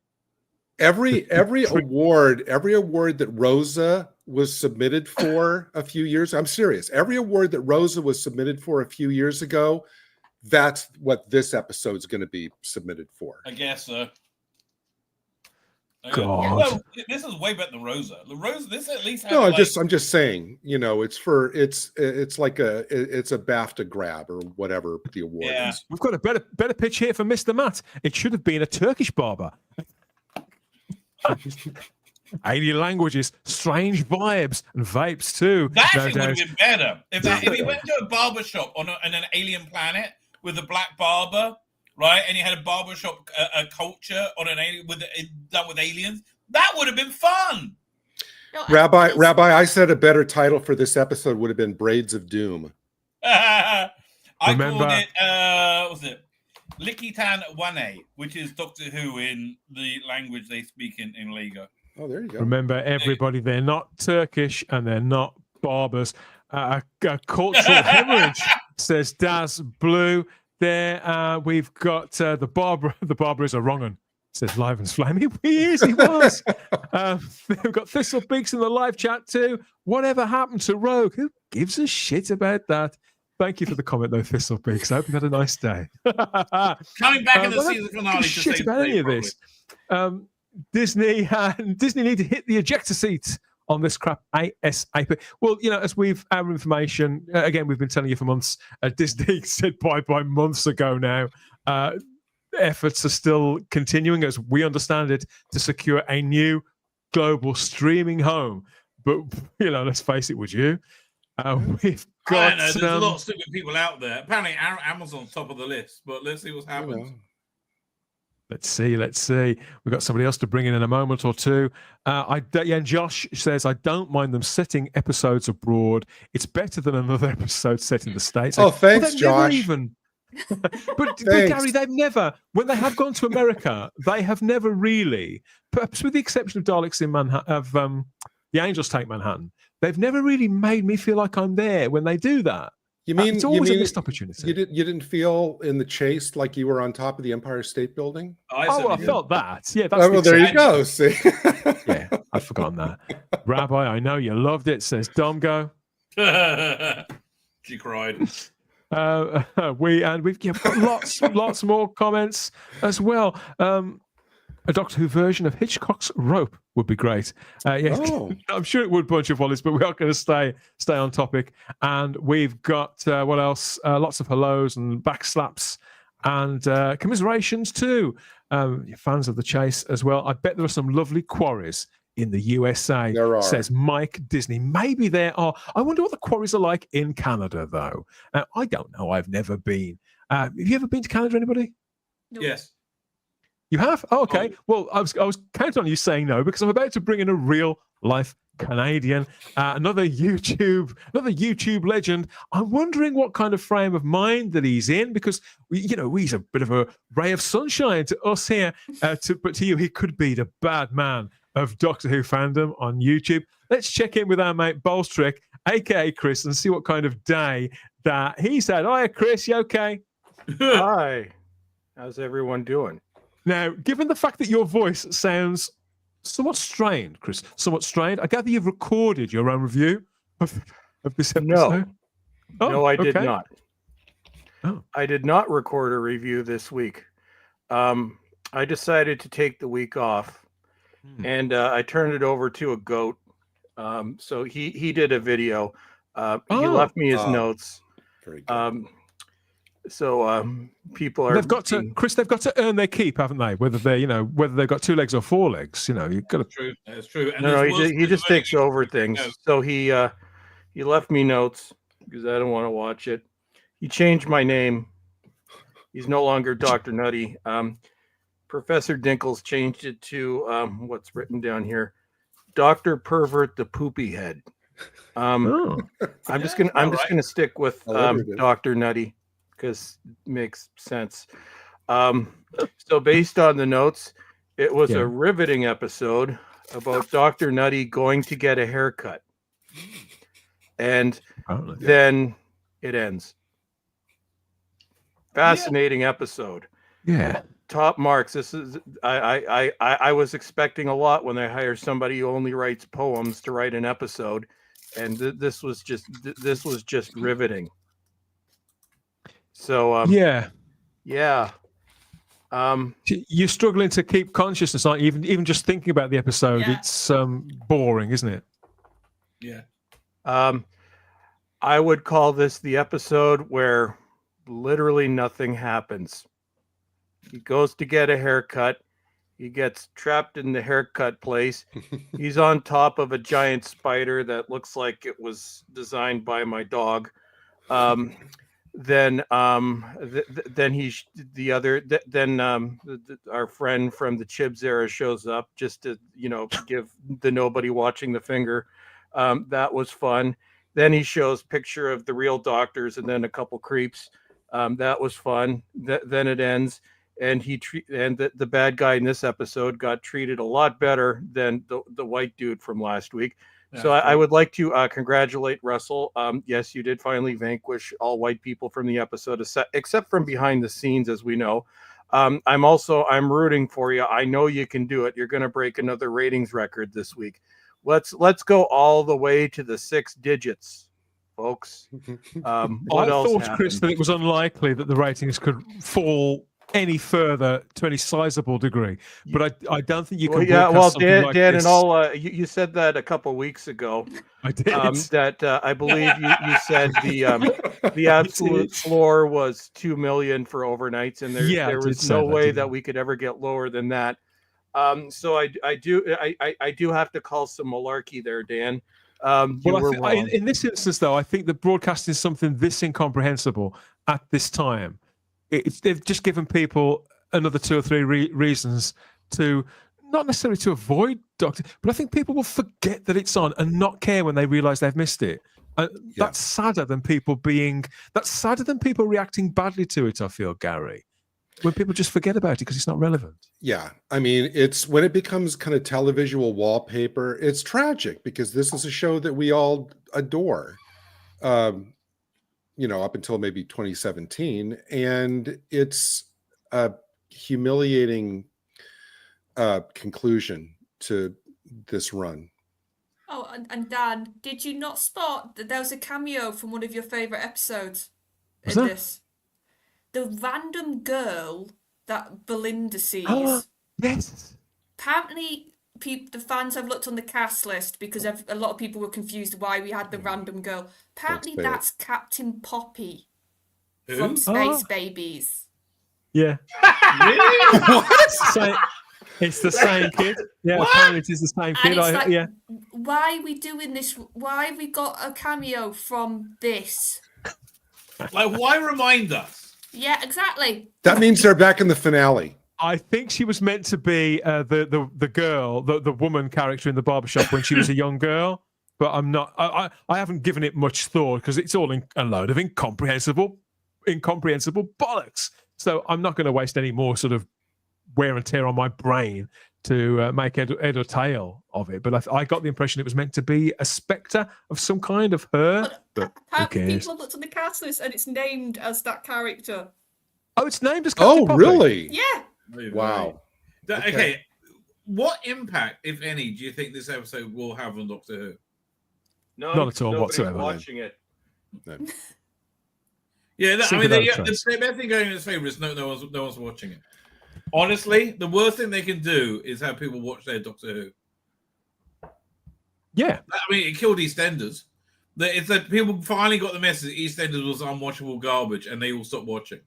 Every award that Rosa was submitted for a few years. I'm serious. Every award that Rosa was submitted for a few years ago, that's what this episode's going to be submitted for. I guess so. God. Well, this is way better than Rosa. This at least has I'm just saying, it's like it's a BAFTA grab or whatever the award is. We've got a better pitch here for Mr. Matt. It should have been a Turkish barber. Alien languages, strange vibes, and vapes too. That actually would have been better if he went to a barber shop on an alien planet with a black barber. Right, and he had a barbershop a culture on an alien done with aliens. That would have been fun. No, Rabbi, I said a better title for this episode would have been Braids of Doom. I called it was it Likitan Wane, which is Doctor Who in the language they speak in Lego. Oh, there you go. Remember, everybody, they're not Turkish and they're not barbers. A cultural hemorrhage, says Daz Blue. There, we've got the barber. The barber is a wrong one, says Live and Flamey. He was. We've got Thistle Beaks in the live chat too. Whatever happened to Rogue? Who gives a shit about that? Thank you for the comment, though, Thistle Beaks. I hope you had a nice day. Coming back in the season finale to shit say about any of this. Disney need to hit the ejector seat on this crap ASAP. Well, as our information, again, we've been telling you for months, Disney said by months ago now, efforts are still continuing, as we understand it, to secure a new global streaming home. But, let's face it, would you? We've got... There's a lot of stupid people out there. Apparently, Amazon's top of the list, but let's see what's happened. Let's see. We've got somebody else to bring in a moment or two. And Josh says, I don't mind them setting episodes abroad. It's better than another episode set in the States. Oh, thanks, Josh. But Gary, they've never, when they have gone to America, they have never really, perhaps with the exception of Daleks in Manhattan, The Angels Take Manhattan, they've never really made me feel like I'm there when they do that. You mean it's always a missed opportunity? You didn't feel in the chase like you were on top of the Empire State Building? I felt that. Yeah, that's there you go. See, yeah, I've forgotten that. Rabbi, I know you loved it. Says Domgo. She cried. We've got lots more comments as well. A Doctor Who version of Hitchcock's Rope would be great. I'm sure it would, Bunch of Wallies, but we are going to stay on topic. And we've got, what else? Lots of hellos and backslaps and commiserations too. Fans of the chase as well. I bet there are some lovely quarries in the USA, There are. says Mike Disney. Maybe there are. I wonder what the quarries are like in Canada, though. I don't know. I've never been. Have you ever been to Canada, anybody? Yes. You have? Oh, okay. Well, I was counting on you saying no because I'm about to bring in a real life Canadian, another YouTube legend. I'm wondering what kind of frame of mind that he's in because he's a bit of a ray of sunshine to us here. But to you, he could be the bad man of Doctor Who fandom on YouTube. Let's check in with our mate Bolstrick, aka Chris, and see what kind of day that he's had. Hiya, Chris. You okay? Hi. How's everyone doing? Now, given the fact that your voice sounds somewhat strained, Chris, somewhat strained, I gather you've recorded your own review of this episode? No, I did not. Oh. I did not record a review this week. I decided to take the week off, and I turned it over to a goat. So he did a video. He left me his notes. Very good. So people are. They've got to earn their keep, haven't they? Whether they've got 2 legs or 4 legs, you've got to. True. That's true. And No, he just takes over things. No. So he left me notes because I don't want to watch it. He changed my name. He's no longer Dr. Nutty. Professor Dinkles changed it to what's written down here, Dr. Pervert the Poopy Head. I'm just gonna stick with Dr. Nutty because it makes sense. So based on the notes, it was a riveting episode about Dr. Nutty going to get a haircut. And then it ends. Fascinating episode. Yeah. Top marks. This is I was expecting a lot when they hire somebody who only writes poems to write an episode, and this was just riveting. So yeah. You're struggling to keep consciousness, aren't you? Even just thinking about the episode, it's boring, isn't it? Yeah. I would call this the episode where literally nothing happens. He goes to get a haircut. He gets trapped in the haircut place. He's on top of a giant spider that looks like it was designed by my dog. Then our friend from the Chibs era shows up just to give the nobody watching the finger. That was fun. Then he shows picture of the real doctors and then a couple creeps. That was fun. Then it ends, and the bad guy in this episode got treated a lot better than the white dude from last week. So I would like to congratulate Russell. Yes, you did finally vanquish all white people from the episode, except from behind the scenes, as we know. I'm rooting for you. I know you can do it. You're going to break another ratings record this week. Let's go all the way to the 6 digits, folks. I thought, Chris, that it was unlikely that the ratings could fall any further to any sizable degree, but I don't think you can. Dan, and all you said that a couple weeks ago. I did. That I believe you said the absolute floor was 2 million for overnights, and there was no way that we could ever get lower than that. So I do have to call some malarkey there, Dan. In this instance, though, I think that broadcasting is something this incomprehensible at this time. They've just given people another 2 or 3 reasons to not necessarily to avoid Doctor, but I think people will forget that it's on and not care when they realise they've missed it. That's sadder than people reacting badly to it. I feel, Gary, when people just forget about it because it's not relevant. Yeah, I mean, it's when it becomes kind of televisual wallpaper. It's tragic because this is a show that we all adore. Up until maybe 2017, and it's a humiliating conclusion to this run. Oh, and Dan, did you not spot that there was a cameo from one of your favourite episodes in this? The random girl that Belinda sees. Oh, yes. Apparently, the fans have looked on the cast list because a lot of people were confused why we had the random girl. Apparently, that's Captain Poppy from Space Babies. Yeah. What? So, It's the same kid. Yeah, What? apparently it is the same And kid. it's like, Yeah. why are we doing this? Why have we got a cameo from this? Like, why remind us? Yeah, exactly. That means they're back in the finale. I think she was meant to be the girl, the woman character in the barbershop when she was a young girl. But I'm not. I haven't given it much thought because it's all a load of incomprehensible bollocks. So I'm not going to waste any more sort of wear and tear on my brain to make head or tail of it. But I got the impression it was meant to be a spectre of some kind of her. But who Apparently, cares? people have looked on the cast list and it's named as that character. Oh, it's named as Captain Oh, Poppy. really? Yeah. Wow. Okay. What impact, if any, do you think this episode will have on Doctor Who? None. Not at all Nobody's whatsoever. watching it. Yeah, I Simply mean, not a the best thing going in its favor is no one's watching it. Honestly, the worst thing they can do is have people watch their Doctor Who. Yeah. I mean, it killed EastEnders. It's that people finally got the message that EastEnders was unwatchable garbage, and they all stopped watching.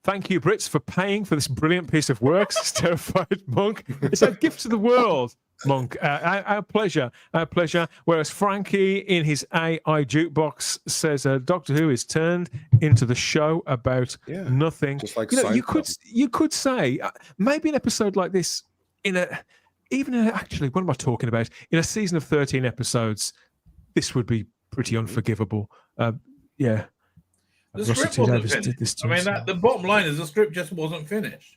Thank you, Brits, for paying for this brilliant piece of work, says Terrified Monk. It's a gift to the world, Monk. Our pleasure, our pleasure. Whereas Frankie, in his AI jukebox, says Doctor Who is turned into the show about nothing. Just like you could say maybe an episode like this actually, what am I talking about? In a season of 13 episodes, this would be pretty unforgivable. Yeah. The script wasn't finished. I mean, the bottom line is the script just wasn't finished.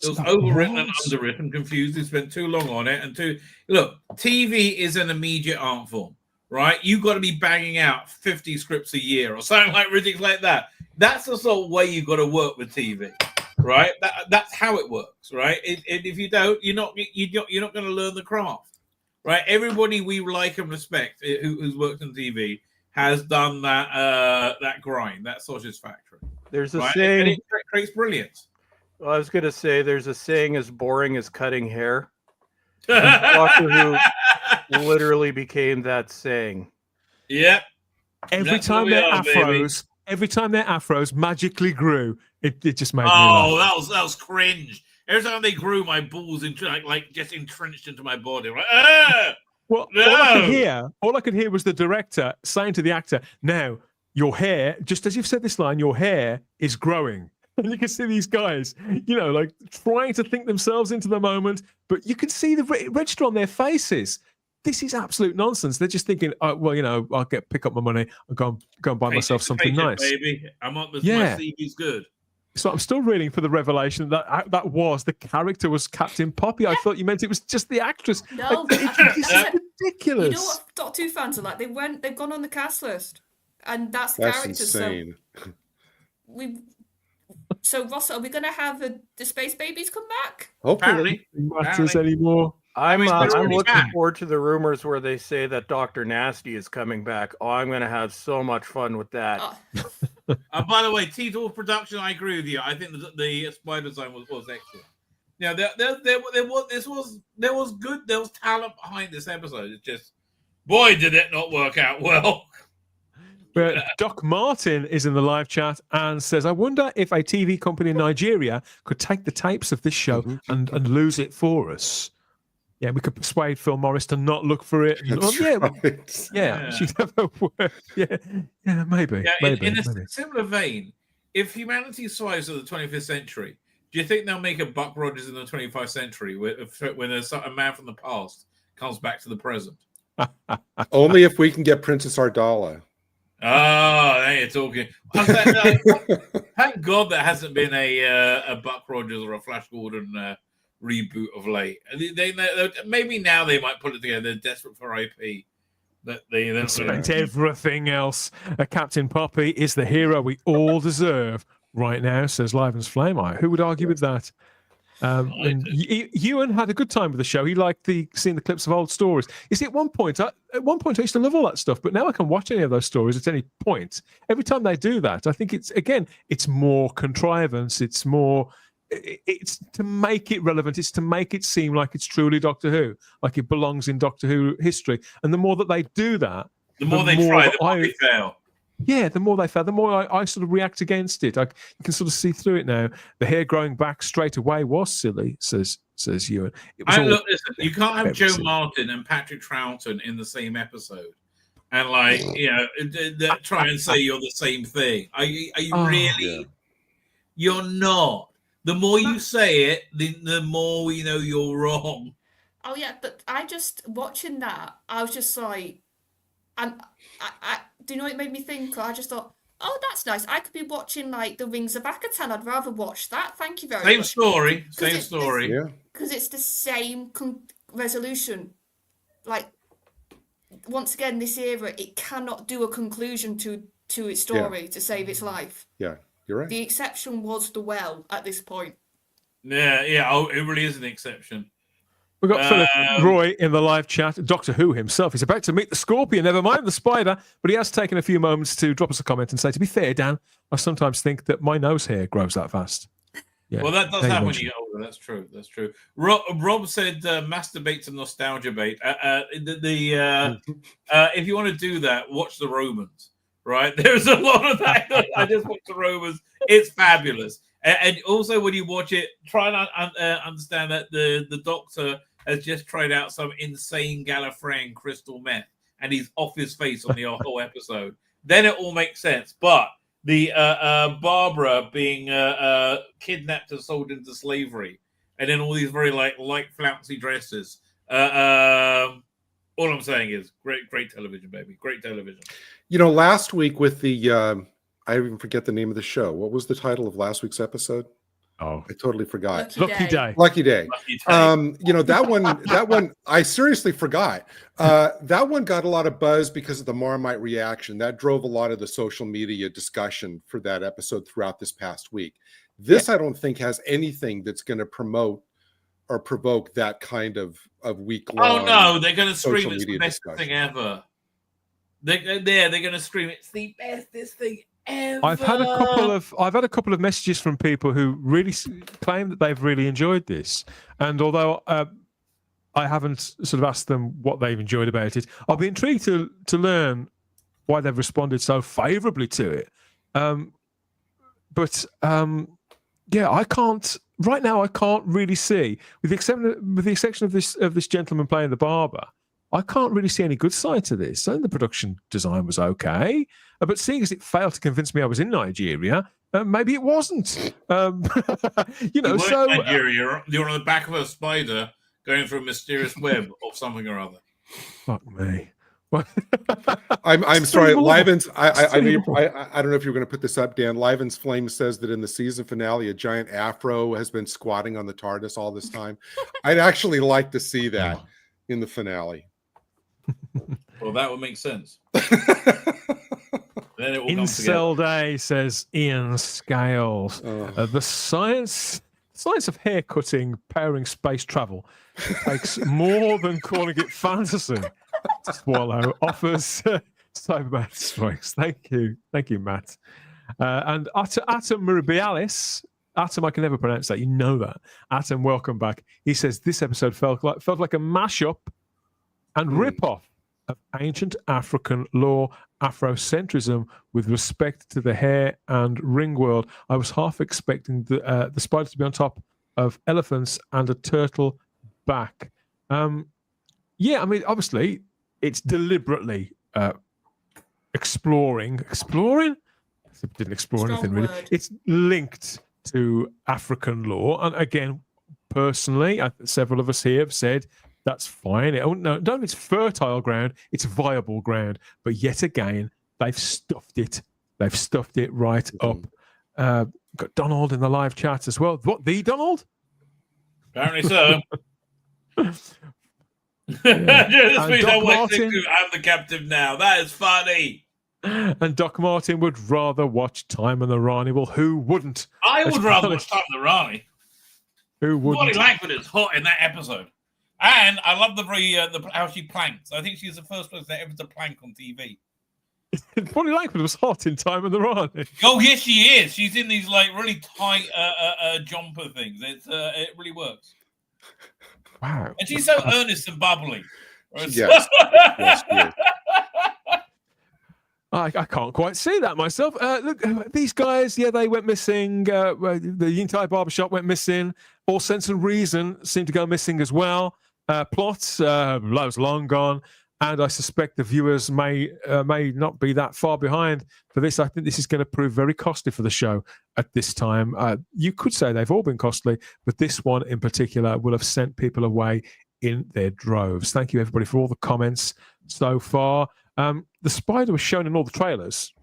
It was overwritten and underwritten, confused. They spent too long on it. Look, TV is an immediate art form, right? You've got to be banging out 50 scripts a year or something like ridiculous like that. That's the sort of way you've got to work with TV, right? That's how it works, right? If you don't, you're not going to learn the craft, right? Everybody we like and respect who's worked on TV has done that grind, that sausage factory. There's a right? saying. And it creates brilliance. Well, I was going to say there's a saying as boring as cutting hair. Doctor Who literally became that saying. Yep. Every time their afros magically grew, it just made me laugh. laugh. that was cringe. Every time they grew, my balls like just entrenched into my body. Like, well, no! all I could hear was the director saying to the actor, "Now your hair, just as you've said this line, your hair is growing." And you can see these guys, like trying to think themselves into the moment, but you can see the register on their faces. This is absolute nonsense. They're just thinking, "Oh, well, I'll pick up my money and go and buy myself something nice." Baby, my CV's good. So I'm still reading for the revelation that was the character was Captain Poppy. I thought you meant it was just the actress. No, it's ridiculous. You know what Doctor Who fans are like? They've gone on the cast list, and that's the character. Insane. So Ross, are we going to have the Space Babies come back? Hopefully, matters anymore. I'm looking forward to the rumors where they say that Dr. Nasty is coming back. Oh, I'm going to have so much fun with that. By the way, T-Tool production, I agree with you. I think the spider design was excellent. Now, there was talent behind this episode. It's just, boy, did it not work out well. But Doc Martin is in the live chat and says, "I wonder if a TV company in Nigeria could take the tapes of this show and lose it for us. Yeah, we could persuade Phil Morris to not look for it. Yeah, maybe. In a similar vein, if humanity survives to the 25th century, do you think they'll make a Buck Rogers in the 25th century when a man from the past comes back to the present? Only if we can get Princess Ardala. Oh, now you're talking. Thank God there hasn't been a Buck Rogers or a Flash Gordon reboot of late. They maybe now they might put it together. They're desperate for IP. That they spent everything else. Captain Poppy is the hero we all deserve right now, says Liven's Flame. Who would argue with that? And Ewan had a good time with the show. He liked seeing the clips of old stories. You see, at one point I used to love all that stuff, but now I can watch any of those stories at any point. Every time they do that, I think it's more contrivance. It's to make it relevant. It's to make it seem like it's truly Doctor Who, like it belongs in Doctor Who history. And the more that they do that, the more they fail. the more they fail, the more I sort of react against it. You can sort of see through it now. The hair growing back straight away was silly, says Ewan. It was Look, listen, you can't have Joe silly. Martin and Patrick Troughton in the same episode, and try and say you're the same thing. Are you really? Yeah. You're not. The more you say it, the more we know you're wrong. Oh yeah, but I just watching that, I was just like, and I do you know what it made me think? I just thought, oh, that's nice. I could be watching like The Rings of Akatan. I'd rather watch that. Thank you very much. Same story. Yeah. Because it's the same resolution. Like, once again, this era, it cannot do a conclusion to its story to save its life. Yeah, you're right. The exception was the well at this point. Yeah. Oh, it really is an exception. We've got Philip Roy in the live chat. Doctor Who himself is about to meet the Scorpion, never mind the Spider, but he has taken a few moments to drop us a comment and say, to be fair, Dan, I sometimes think that my nose hair grows that fast. Yeah, well, that does happen when you get older. That's true. Rob said masturbate to nostalgia bait. If you want to do that, watch the Romans, right? There's a lot of that. I just watched the Romans. It's fabulous. And also when you watch it, try and understand that the Doctor has just tried out some insane Gallifreyan crystal meth, and he's off his face on the whole episode. Then it all makes sense. But the Barbara being kidnapped and sold into slavery, and then all these very light flouncy dresses. All I'm saying is great television, baby. Great television. Last week with the I even forget the name of the show. What was the title of last week's episode? Oh, I totally forgot. Lucky Day. That one, I seriously forgot. That one got a lot of buzz because of the Marmite reaction. That drove a lot of the social media discussion for that episode throughout this past week. This, I don't think, has anything that's going to promote or provoke that kind of week-long. Oh no, they're going to scream it's the best thing ever. They're going to scream it's the bestest thing ever. I've had a couple of messages from people who really claim that they've really enjoyed this, and although I haven't sort of asked them what they've enjoyed about it, I'll be intrigued to learn why they've responded so favourably to it. I can't right now. I can't really see, with the exception of this gentleman playing the barber. I can't really see any good side to this. So the production design was okay, but seeing as it failed to convince me I was in Nigeria, maybe it wasn't. Nigeria. You're on the back of a spider going through a mysterious web of something or other. Fuck me. I'm sorry, Livens. I don't know if you're going to put this up, Dan. Livens Flame says that in the season finale, a giant afro has been squatting on the TARDIS all this time. I'd actually like to see that in the finale. Well, that would make sense. Then it will Incel Day, says Ian Scales. The science of hair cutting powering space travel takes more than calling it fantasy. Swallow offers Cyberman strikes. Thank you, Matt. And Atom Murabialis. Atom, I can never pronounce that. You know that. Atom, welcome back. He says this episode felt like a mashup and rip-off of ancient African lore, Afrocentrism with respect to the hair and ring world. I was half expecting the spider to be on top of elephants and a turtle back. Obviously, it's deliberately exploring. It didn't explore anything really. It's linked to African lore, and again, personally, several of us here have said that's fine. Don't it's fertile ground, it's viable ground. But yet again, they've stuffed it. They've stuffed it right up. Got Donald in the live chat as well. What, the Donald? Apparently so. Yeah. I'm the captive now. That is funny. And Doc Martin would rather watch Time and the Rani. Well, who wouldn't? I would rather watch Time and the Rani. Who wouldn't? Bonnie Langford is hot in that episode. And I love how she planks. I think she's the first person ever to plank on TV. Bonnie Langford was hot in Time and the Rani. Oh, yes, she is. She's in these really tight jumper things. It really works. Wow. And she's so earnest and bubbly. Yes. Yes, I can't quite see that myself. Look, these guys, they went missing. The entire barbershop went missing. All Sense and Reason seemed to go missing as well. Plots, was long gone. And I suspect the viewers may not be that far behind for this. I think this is going to prove very costly for the show at this time. You could say they've all been costly, but this one in particular will have sent people away in their droves. Thank you, everybody, for all the comments so far. The spider was shown in all the trailers,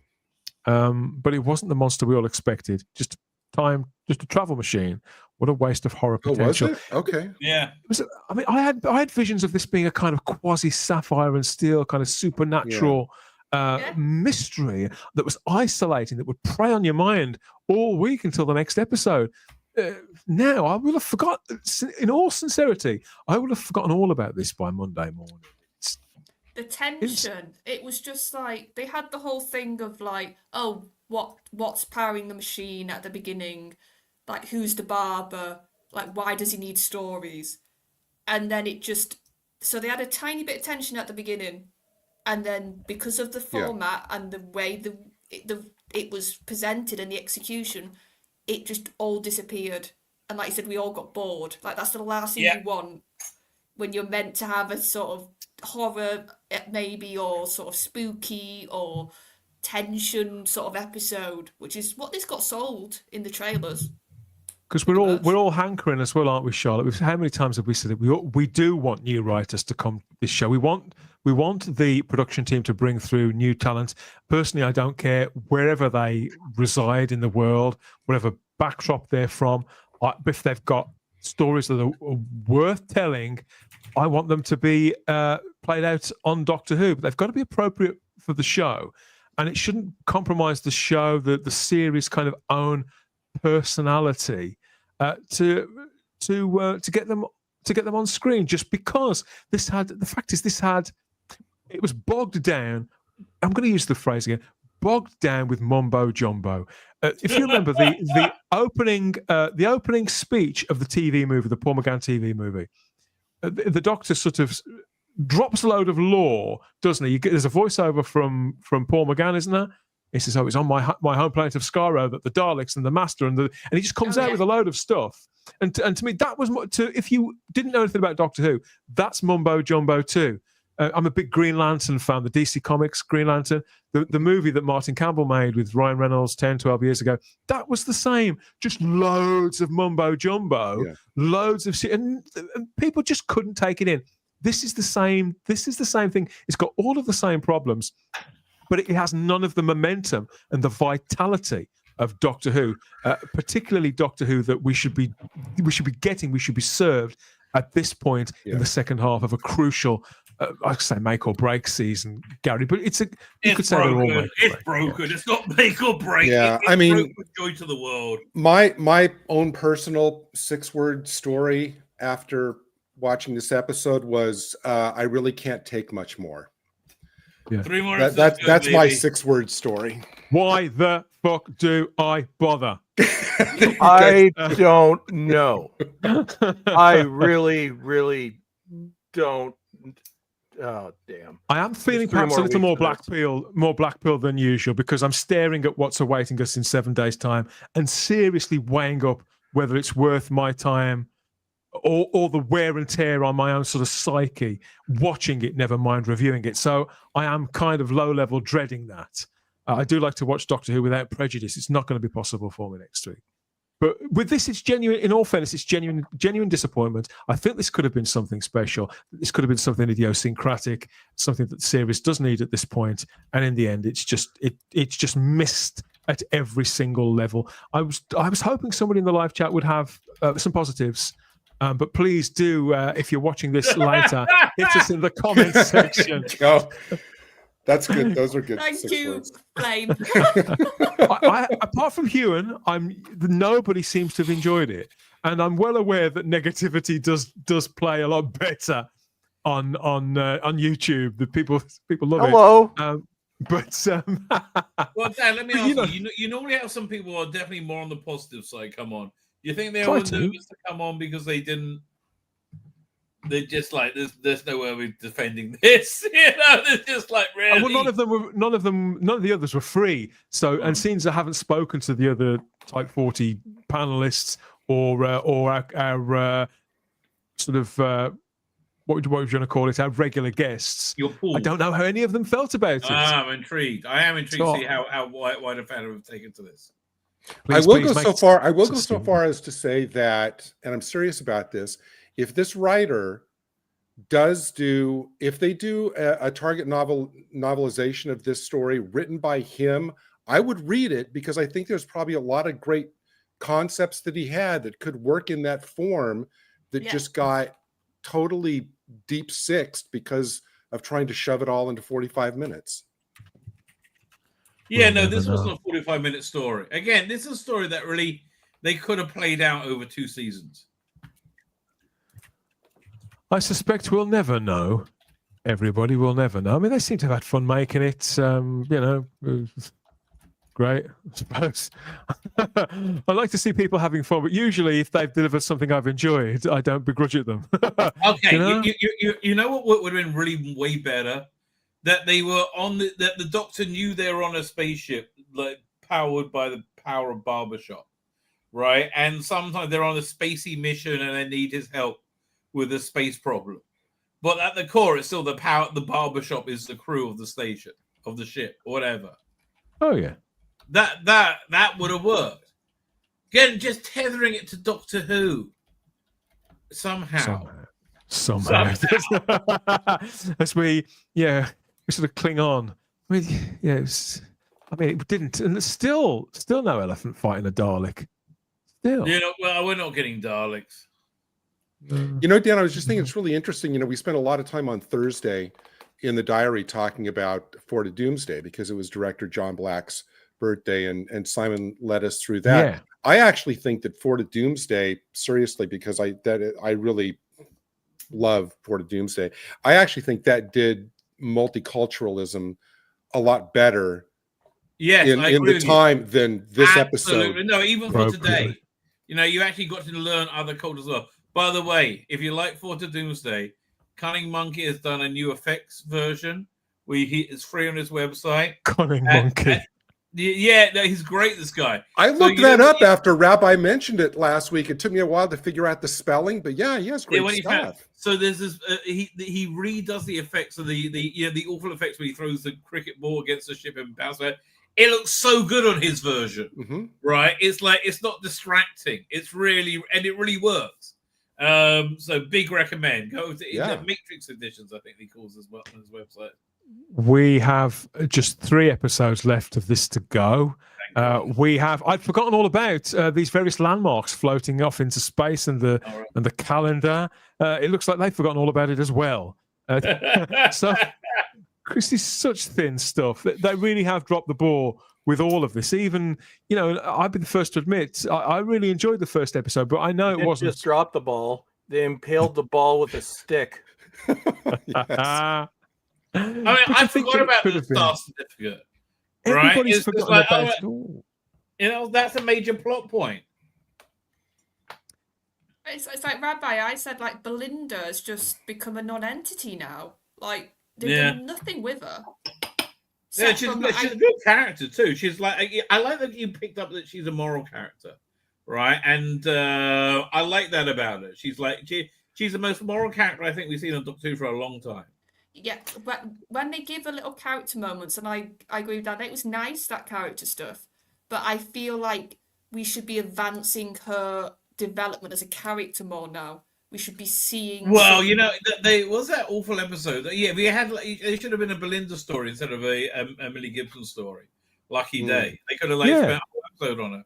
but it wasn't the monster we all expected. Just a travel machine. What a waste of horror potential. Oh, was it? Okay. Yeah. I had visions of this being a kind of quasi Sapphire and Steel kind of supernatural mystery that was isolating, that would prey on your mind all week until the next episode. Now I will have forgotten. In all sincerity, I will have forgotten all about this by Monday morning. The tension. It was just like they had the whole thing of like, oh, what's powering the machine at the beginning? Like, who's the barber? Like, why does he need stories? And then so they had a tiny bit of tension at the beginning, and then because of the format and the way it was presented and the execution, it just all disappeared. And like you said, we all got bored. Like, that's the last thing you want when you're meant to have a sort of horror maybe, or sort of spooky or tension sort of episode, which is what this got sold in the trailers. Because we're all hankering as well, aren't we, Charlotte? How many times have we said it? We do want new writers to come to this show. We want the production team to bring through new talent. Personally, I don't care wherever they reside in the world, whatever backdrop they're from. If they've got stories that are worth telling, I want them to be played out on Doctor Who. But they've got to be appropriate for the show, and it shouldn't compromise the show, the series' kind of own personality to get them on screen, just because it was bogged down. I'm going to use the phrase again, bogged down with mumbo jumbo. If you remember the opening speech of the TV movie, the Paul McGann TV movie, the Doctor sort of drops a load of lore, doesn't he? There's a voiceover from Paul McGann, isn't there? He says, "Oh, it's on my home planet of Skaro that the Daleks and the Master and he just comes out with a load of stuff." And to me, that was if you didn't know anything about Doctor Who, that's mumbo jumbo too. I'm a big Green Lantern fan, the DC Comics Green Lantern, the movie that Martin Campbell made with Ryan Reynolds 10, 12 years ago. That was the same, just loads of mumbo jumbo, loads of shit, and people just couldn't take it in. This is the same thing. It's got all of the same problems, but it has none of the momentum and the vitality of Doctor Who, particularly Doctor Who that we should be served at this point in the second half of a crucial, I could say make or break season, Gary. But it's broken. It's broken. It's not make or break. Yeah, I mean, joy to the world. My own personal 6-word story after watching this episode was, I really can't take much more. Yeah. 3 more. That's my 6-word story. Why the fuck do I bother? I don't know. I really, really don't. Oh, damn. I am feeling perhaps a little more black pill than usual, because I'm staring at what's awaiting us in 7 days' time and seriously weighing up whether it's worth my time or the wear and tear on my own sort of psyche watching it, never mind reviewing it. So I am kind of low level dreading that. I do like to watch Doctor Who without prejudice. It's not going to be possible for me next week. But with this, it's genuine. In all fairness, it's genuine disappointment. I think this could have been something special. This could have been something idiosyncratic, something that the series does need at this point. And in the end, it's just missed at every single level. I was hoping somebody in the live chat would have some positives. But please do, if you're watching this later, hit us in the comments section. Oh, that's good. Those are good. Thank you, Flame. Apart from Hewan, nobody seems to have enjoyed it, and I'm well aware that negativity does play a lot better on YouTube. The people love it. Hello. Well, Dan, let me ask you. You normally have some people who are definitely more on the positive side. Come on. You think they were nervous to come on because they didn't they're just like, there's no way we're defending this. There's just like really. Well, none of the others were free. So, and since I haven't spoken to the other Type 40 panelists or our sort of what would you want to call it? Our regular guests. I don't know how any of them felt about it. I'm intrigued. I am intrigued to see how wide a fan have taken to this. I will go so far as to say that, and I'm serious about this. If this writer if they do a Target novelization of this story written by him, I would read it because I think there's probably a lot of great concepts that he had that could work in that form that just got totally deep sixed because of trying to shove it all into 45 minutes. Yeah, no, this wasn't a 45-minute story. Again, this is a story that really they could have played out over 2 seasons. I suspect we'll never know. Everybody will never know. I mean, they seem to have had fun making it. Great, I suppose. I like to see people having fun, but usually if they've delivered something I've enjoyed, I don't begrudge it them. Okay, you know what would have been really way better? That they were that the Doctor knew they were on a spaceship, like powered by the power of barbershop, right? And sometimes they're on a spacey mission and they need his help with a space problem. But at the core, it's still the barbershop is the crew of the station, of the ship, or whatever. Oh yeah. That would have worked. Again, just tethering it to Doctor Who. Somehow. As we sort of cling on. I mean, it didn't, and there's still no elephant fighting a Dalek. Still. We're not getting Daleks. Dan, I was just thinking it's really interesting. We spent a lot of time on Thursday in the diary talking about Fort of Doomsday because it was director John Black's birthday, and Simon led us through that. Yeah. I actually think that Fort of Doomsday, seriously, because I really love Fort of Doomsday. I actually think that did multiculturalism a lot in the time than this episode. No, even for today, you actually got to learn other cultures as well. By the way, if you like Fort of Doomsday, Cunning Monkey has done a new effects version where it's free on his website. Cunning Monkey. He's great, this guy. I looked that up after Rabbi mentioned it last week. It took me a while to figure out the spelling, but he has great stuff. So there's this. He redoes the effects of the awful effects when he throws the cricket ball against the ship and bounces. It looks so good on his version, right? It's like it's not distracting. It's really it really works. So big recommend. Go to the Matrix editions, I think he calls as well on his website. We have just 3 episodes left of this to go. I'd forgotten all about these various landmarks floating off into space and the calendar. It looks like they've forgotten all about it as well. So, Christy's such thin stuff. They really have dropped the ball with all of this. Even, I've been the first to admit, I really enjoyed the first episode, but I know it wasn't just dropped the ball. They impaled the ball with a stick. I forgot about the star certificate. Everybody's forgotten about it. That's a major plot point. It's like Rabbi, I said, like, Belinda has just become a non-entity now. Like, they've done nothing with her. Yeah, she's a good character too. She's like, I like that you picked up that she's a moral character, right? And I like that about her. She's like, she's the most moral character I think we've seen on Doctor Who for a long time. Yeah, but when they give her little character moments, and I agree with that, it was nice, that character stuff. But I feel like we should be advancing her development as a character more now. We should be seeing. Well, they was that awful episode. Yeah, we had. It should have been a Belinda story instead of a Emily Gibson story. Lucky day. They could have spent a whole episode on it.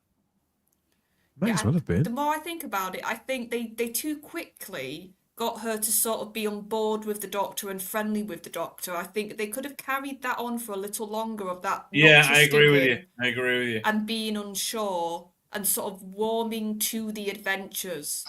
May as well have been. The more I think about it, I think they too quickly got her to sort of be on board with the Doctor and friendly with the Doctor. I think they could have carried that on for a little longer of that. Yeah, I agree with you. And being unsure and sort of warming to the adventures.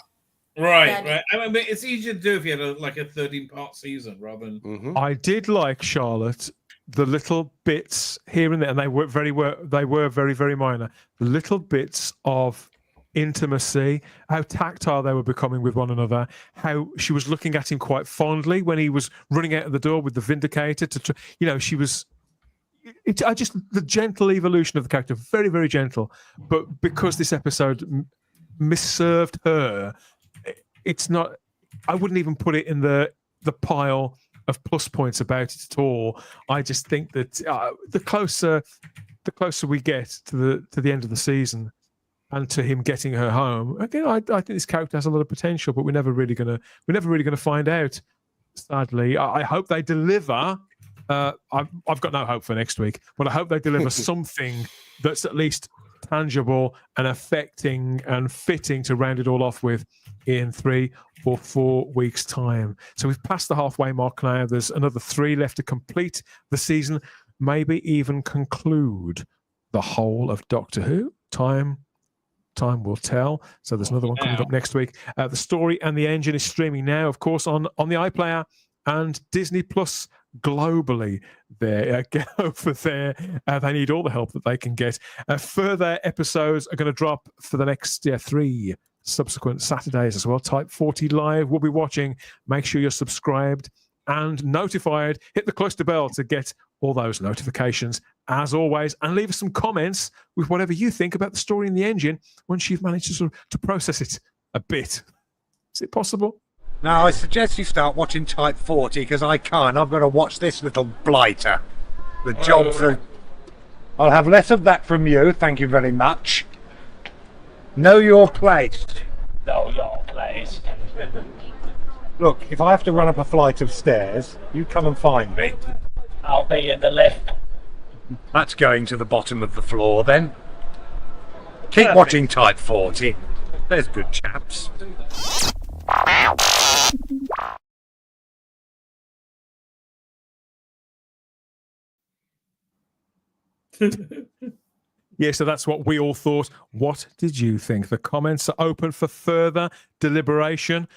Right. I mean, it's easier to do if you had a 13-part season rather than. I did like, Charlotte, the little bits here and there, and they were very, very minor. The little bits of intimacy, how tactile they were becoming with one another, how she was looking at him quite fondly when he was running out of the door with the Vindicator. She was. The gentle evolution of the character, very, very gentle. But because this episode misserved her, it's not. I wouldn't even put it in the pile of plus points about it at all. I just think that the closer we get to the end of the season and to him getting her home, again, I think this character has a lot of potential, but we're never really gonna find out. Sadly, I hope they deliver. I've got no hope for next week, but I hope they deliver something that's at least tangible and affecting and fitting to round it all off with in 3 or 4 weeks' time. So we've passed the halfway mark now. There's another 3 left to complete the season, maybe even conclude the whole of Doctor Who. Time will tell. So there's another one coming up next week. The Story and the Engine is streaming now, of course, on the iPlayer and Disney Plus globally. There, get over there. They need all the help that they can get. Further episodes are going to drop for the next 3 subsequent Saturdays as well. Type 40 Live will be watching. Make sure you're subscribed and notified. Hit the cluster bell to get all those notifications as always, and leave us some comments with whatever you think about the Story in the Engine once you've managed to process it a bit. Is it possible? Now, I suggest you start watching Type 40 because I can't. I've got to watch this little blighter. The jobs are... I'll have less of that from you, thank you very much. Know your place. Know your place. Look, if I have to run up a flight of stairs, you come and find me. I'll be in the lift. That's going to the bottom of the floor then. Keep watching Type 40. There's good chaps. Yeah, so that's what we all thought. What did you think? The comments are open for further deliberation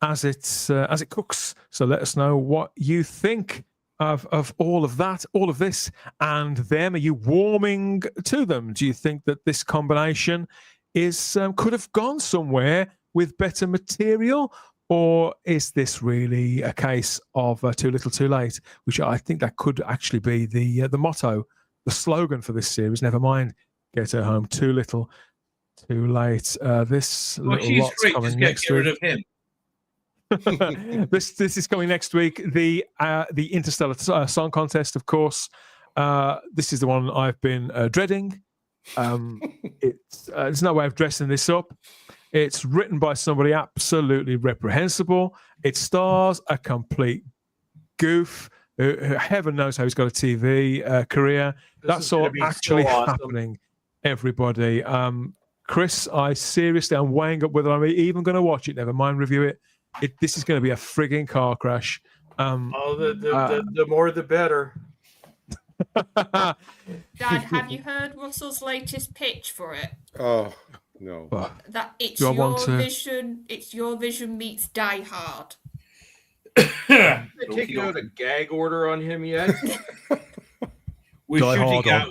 as it cooks. So let us know what you think of all of that, all of this, and them. Are you warming to them? Do you think that this combination is could have gone somewhere with better material? Or is this really a case of too little, too late? Which I think that could actually be the motto, the slogan for this series. Never mind, get her home. Too little, too late. This little lot's coming next week. Get rid of him. This is coming next week. The Interstellar Song Contest, of course. This is the one I've been dreading. There's no way of dressing this up. It's written by somebody absolutely reprehensible. It stars a complete goof. Heaven knows how he's got a TV career. That's all actually happening, everybody. Chris, I seriously am weighing up whether I'm even going to watch it. Never mind review it. This is going to be a frigging car crash. The more the better. Dad, have you heard Russell's latest pitch for it? Oh, no. That it's your vision meets Die Hard. They taking out a gag order on him yet? We're shooting out.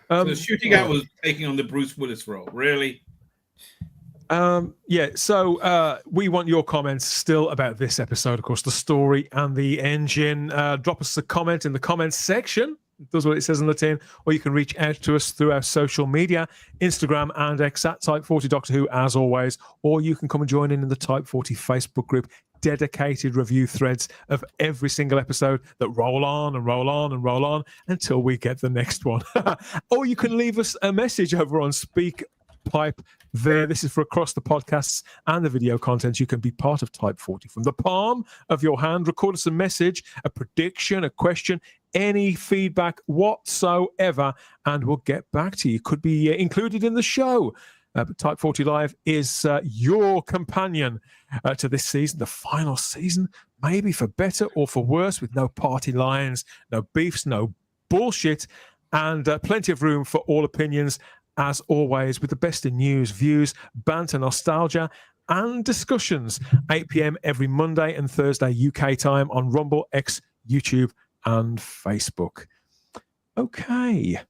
The shooting out was taking on the Bruce Willis role. Really? Yeah, so we want your comments still about this episode, of course, the story and the engine. Drop us a comment in the comments section. It does what it says on the tin, or you can reach out to us through our social media, Instagram and X at Type 40 Doctor Who, as always, or you can come and join in the Type 40 Facebook group. Dedicated review threads of every single episode that roll on and roll on and roll on until we get the next one. Or you can leave us a message over on Speak Pipe there. This is for across the podcasts and the video content. You can be part of Type 40 from the palm of your hand. Record us a message, a prediction, a question, any feedback whatsoever, and we'll get back to you. Could be included in the show. But Type 40 Live is your companion to this season, the final season, maybe for better or for worse, with no party lines, no beefs, no bullshit, and plenty of room for all opinions, as always, with the best in news, views, banter, nostalgia, and discussions. 8 p.m. every Monday and Thursday UK time on Rumble, X, YouTube, and Facebook. Okay.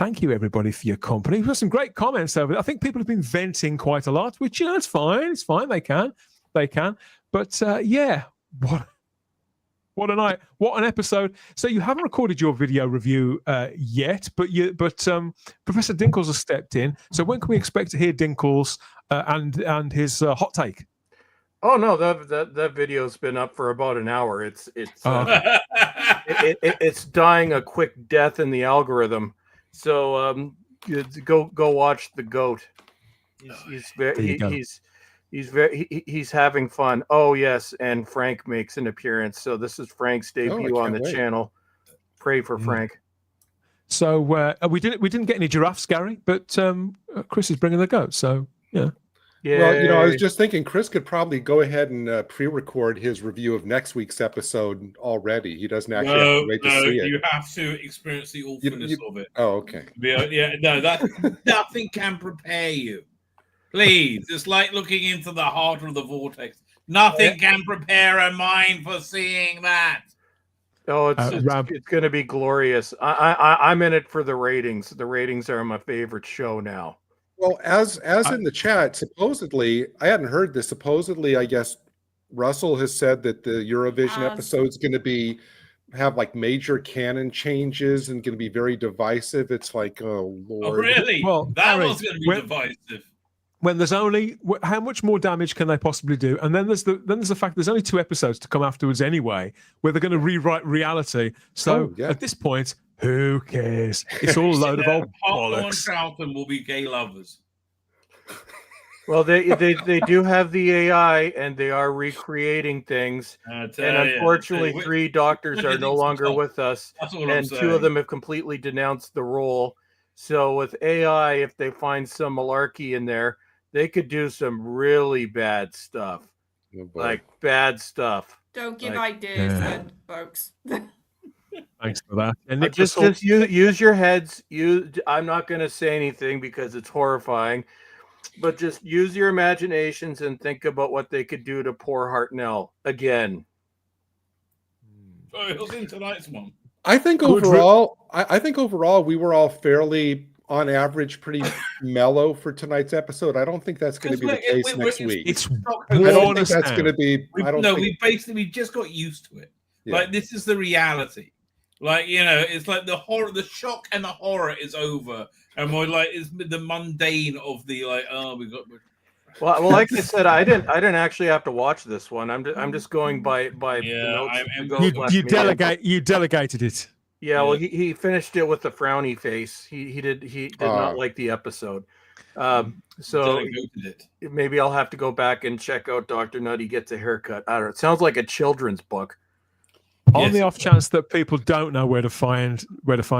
thank you, everybody, for your company. We've got some great comments over there. I think people have been venting quite a lot, which, it's fine. It's fine. They can. But, yeah, what a night. What an episode. So you haven't recorded your video review yet, but Professor Dinkles has stepped in. So when can we expect to hear Dinkles and his hot take? Oh no, that video's been up for about an hour. It's dying a quick death in the algorithm. So go watch the goat. He's having fun. Oh yes, and Frank makes an appearance. So this is Frank's debut on the channel. Pray for Frank. So we didn't get any giraffes, Gary, but Chris is bringing the goat. So yeah. Yeah. Well, I was just thinking Chris could probably go ahead and pre-record his review of next week's episode already. He doesn't actually have to wait to see it. You have to experience the awfulness of it. Oh, okay. Yeah, no, nothing can prepare you. Please, it's like looking into the heart of the vortex. Nothing can prepare a mind for seeing that. Oh, it's going to be glorious. I'm in it for the ratings. The ratings are my favorite show now. Well, as in the chat, supposedly, I hadn't heard this. Supposedly, I guess Russell has said that the Eurovision episode's going to have like major canon changes and going to be very divisive. It's like, oh Lord. Oh, really? Well, that was going to be divisive. When there's only how much more damage can they possibly do? And then there's the fact there's only 2 episodes to come afterwards anyway, where they're going to rewrite reality. So at this point, who cares? It's all a load of old bollocks. And Charlton will be gay lovers. Well, they do have the AI, and they are recreating things. And unfortunately, 3 doctors are no longer with us, and 2 of them have completely denounced the role. So with AI, if they find some malarkey in there, they could do some really bad stuff, like bad stuff. Don't give ideas, then, folks. Thanks for that. And just use your heads. I'm not going to say anything because it's horrifying, but just use your imaginations and think about what they could do to poor Hartnell again. Oh, it was in tonight's one. I think overall, we were all fairly, on average, pretty mellow for tonight's episode. I don't think that's going to be the case next week. I don't think that's going to be. We just got used to it. Yeah. Like, this is the reality. Like, it's like the horror, the shock and the horror is over, and we're like, it's the mundane of the we got. Well, like I said, I didn't actually have to watch this one. I'm just going by the notes. You delegated it. Yeah, well, he finished it with a frowny face. He did not like the episode. So maybe I'll have to go back and check out Dr. Nutty Gets a Haircut. I don't know. It sounds like a children's book. On the off chance that people don't know where to find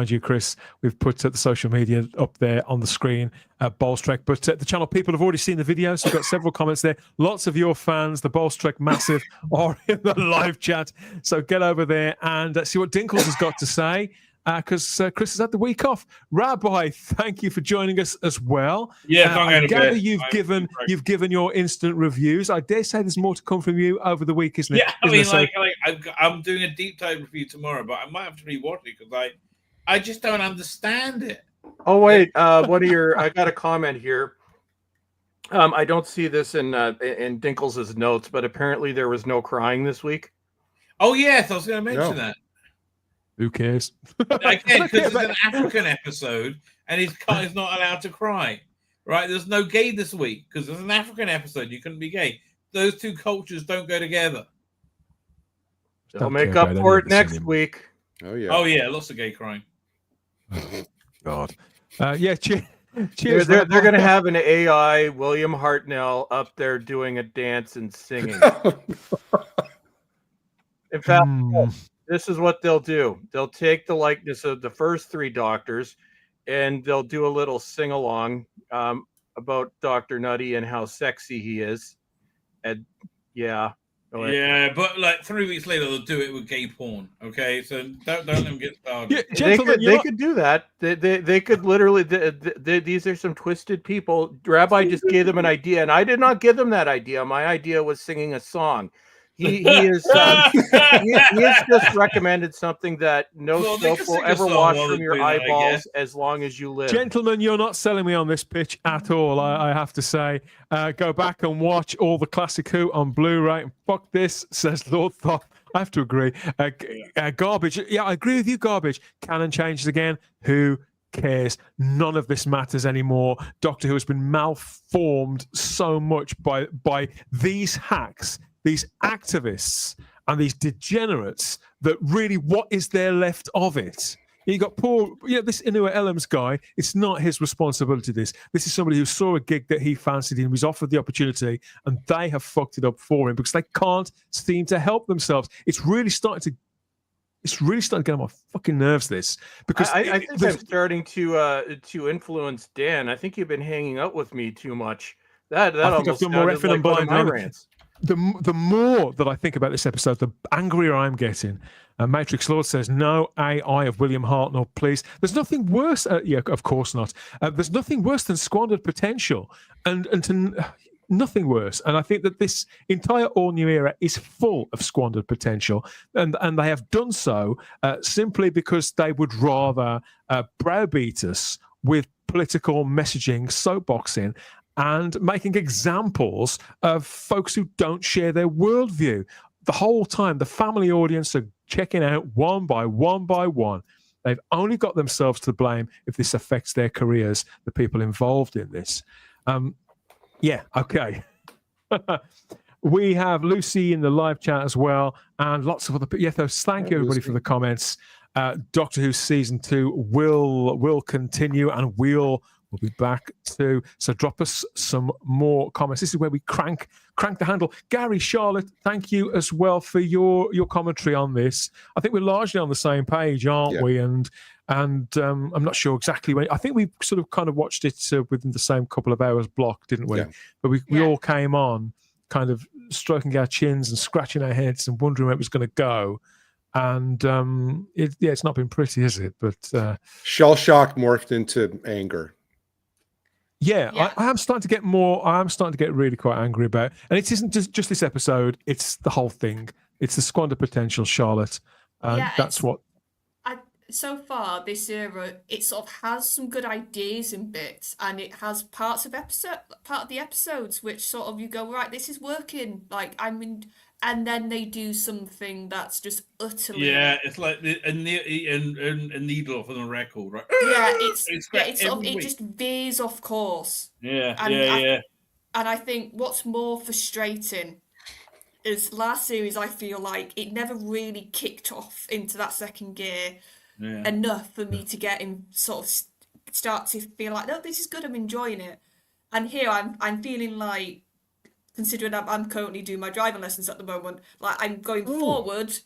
you, Chris, we've put the social media up there on the screen at Bolstrek. But the channel people have already seen the video, so we've got several comments there. Lots of your fans, the Bolstrek Massive, are in the live chat. So get over there and see what Dinkles has got to say. Because Chris has had the week off. Rabbi, thank you for joining us as well. Yeah, I gather you've given your instant reviews. I dare say there's more to come from you over the week, isn't it? Yeah, I'm doing a deep dive review tomorrow, but I might have to rewatch it because I just don't understand it. Oh wait, I got a comment here. I don't see this in Dinkles' notes, but apparently there was no crying this week. Oh yes, I was going to mention that. Who cares? Again, because it's an African episode, and he's not allowed to cry. Right? There's no gay this week because there's an African episode. You couldn't be gay. Those 2 cultures don't go together. They'll make up for it next week. Oh yeah. Oh yeah. Lots of gay crying. God. Yeah. Cheers. They're going to have an AI William Hartnell up there doing a dance and singing. In fact. This is what they'll do. They'll take the likeness of the first 3 doctors, and they'll do a little sing-along about Dr. Nutty and how sexy he is. And yeah. Yeah, but like 3 weeks later, they'll do it with gay porn. Okay, so don't let them get started. Yeah, they could do that. They could literally. These are some twisted people. Rabbi just gave them an idea, and I did not give them that idea. My idea was singing a song. He is he has just recommended something that no Well, they soap can will sing a ever song wash while from they your do that, I eyeballs guess. as long as you live. Gentlemen, you're not selling me on this pitch at all, I have to say. Go back and watch all the classic Who on Blu-ray. Fuck this, says Lord Thop. I have to agree. Garbage. Yeah, I agree with you, garbage. Canon changes again. Who cares? None of this matters anymore. Doctor Who has been malformed so much by these hacks, these activists, and these degenerates that really, what is there left of it? You got poor, this Inua Elams guy. It's not his responsibility. This is somebody who saw a gig that he fancied and was offered the opportunity, and they have fucked it up for him because they can't seem to help themselves. It's really starting to get on my fucking nerves. This because I think I'm starting to influence Dan. I think you've been hanging out with me too much. That I think I've almost done more sounded effing like and one of blind. my rants. The more that I think about this episode, the angrier I'm getting. Matrix Lord says, no AI of William Hartnell, please. There's nothing worse. Yeah, of course not. There's nothing worse than squandered potential. Nothing worse. And I think that this entire all-new era is full of squandered potential. And they have done so simply because they would rather browbeat us with political messaging, soapboxing, and making examples of folks who don't share their worldview. The whole time, the family audience are checking out one by one by one. They've only got themselves to blame if this affects their careers, the people involved in this. Yeah, okay. We have Lucy in the live chat as well, and lots of other people. Yeah, thank you, everybody, for the comments. Doctor Who Season 2 will continue, and we'll be back too. So drop us some more comments. This is where we crank the handle. Gary, Charlotte, thank you as well for your commentary on this. I think we're largely on the same page, aren't we? And I'm not sure exactly when. I think we sort of kind of watched it within the same couple of hours block, didn't we? Yeah. But we all came on kind of stroking our chins and scratching our heads and wondering where it was going to go. And it's not been pretty, is it? But shell shock morphed into anger. Yeah. I am starting to get more. I am starting to get really quite angry about it. And it isn't just this episode. It's the whole thing. It's the squander potential, Charlotte. That's what. So far, this era, it sort of has some good ideas in bits, and it has part of the episodes which sort of you go, right, this is working. Like and then they do something that's just utterly. Yeah, it's like a needle from the record, right? Yeah, it just veers off course. Yeah, And I think what's more frustrating is last series, I feel like it never really kicked off into that second gear enough for me to get in, sort of start to feel like, no, this is good, I'm enjoying it. And here I'm feeling like, considering I'm currently doing my driving lessons at the moment, like I'm going forward,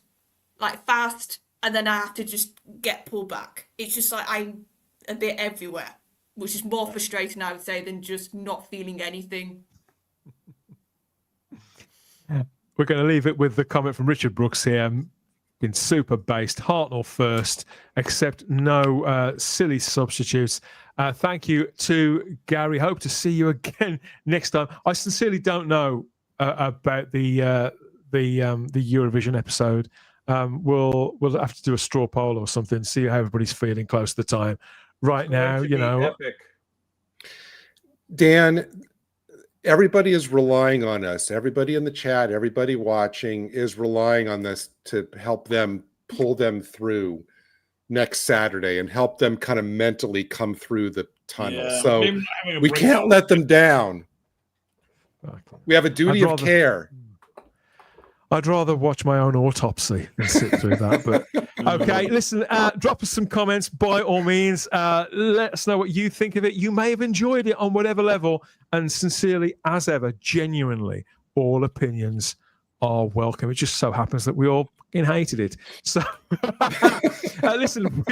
like fast, and then I have to just get pulled back. It's just like I'm a bit everywhere, which is more frustrating, I would say, than just not feeling anything. We're going to leave it with the comment from Richard Brooks here. Been super based. Hartnell first, except no silly substitutes. Thank you to Gary. Hope to see you again next time. I sincerely don't know about the Eurovision episode. We'll have to do a straw poll or something. See how everybody's feeling close to the time. Right now, epic. Dan, everybody is relying on us. Everybody in the chat, everybody watching is relying on this to help them pull them through next Saturday and help them kind of mentally come through the tunnel. Yeah, so we can't let them down. We have a duty of care. I'd rather watch my own autopsy than sit through that. But okay, listen, drop us some comments by all means. Let us know what you think of it. You may have enjoyed it on whatever level. And sincerely, as ever, genuinely, all opinions are welcome. It just so happens that we all fucking hated it. So listen,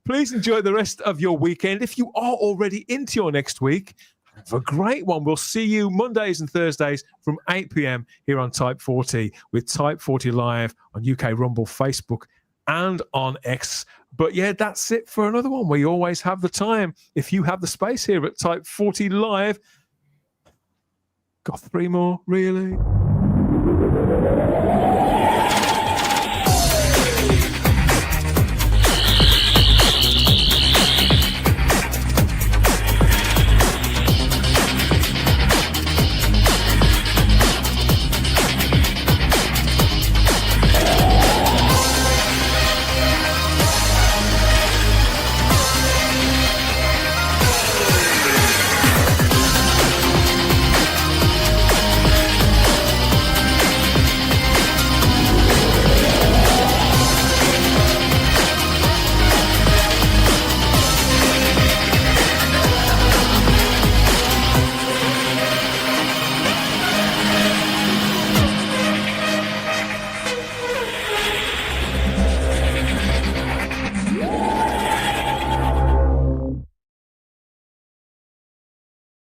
please enjoy the rest of your weekend. If you are already into your next week, have a great one. We'll see you Mondays and Thursdays from 8 p.m. here on Type 40 with Type 40 Live on UK Rumble, Facebook, and on X. But yeah, that's it for another one. We always have the time. If you have the space here at Type 40 Live, got 3 more, really?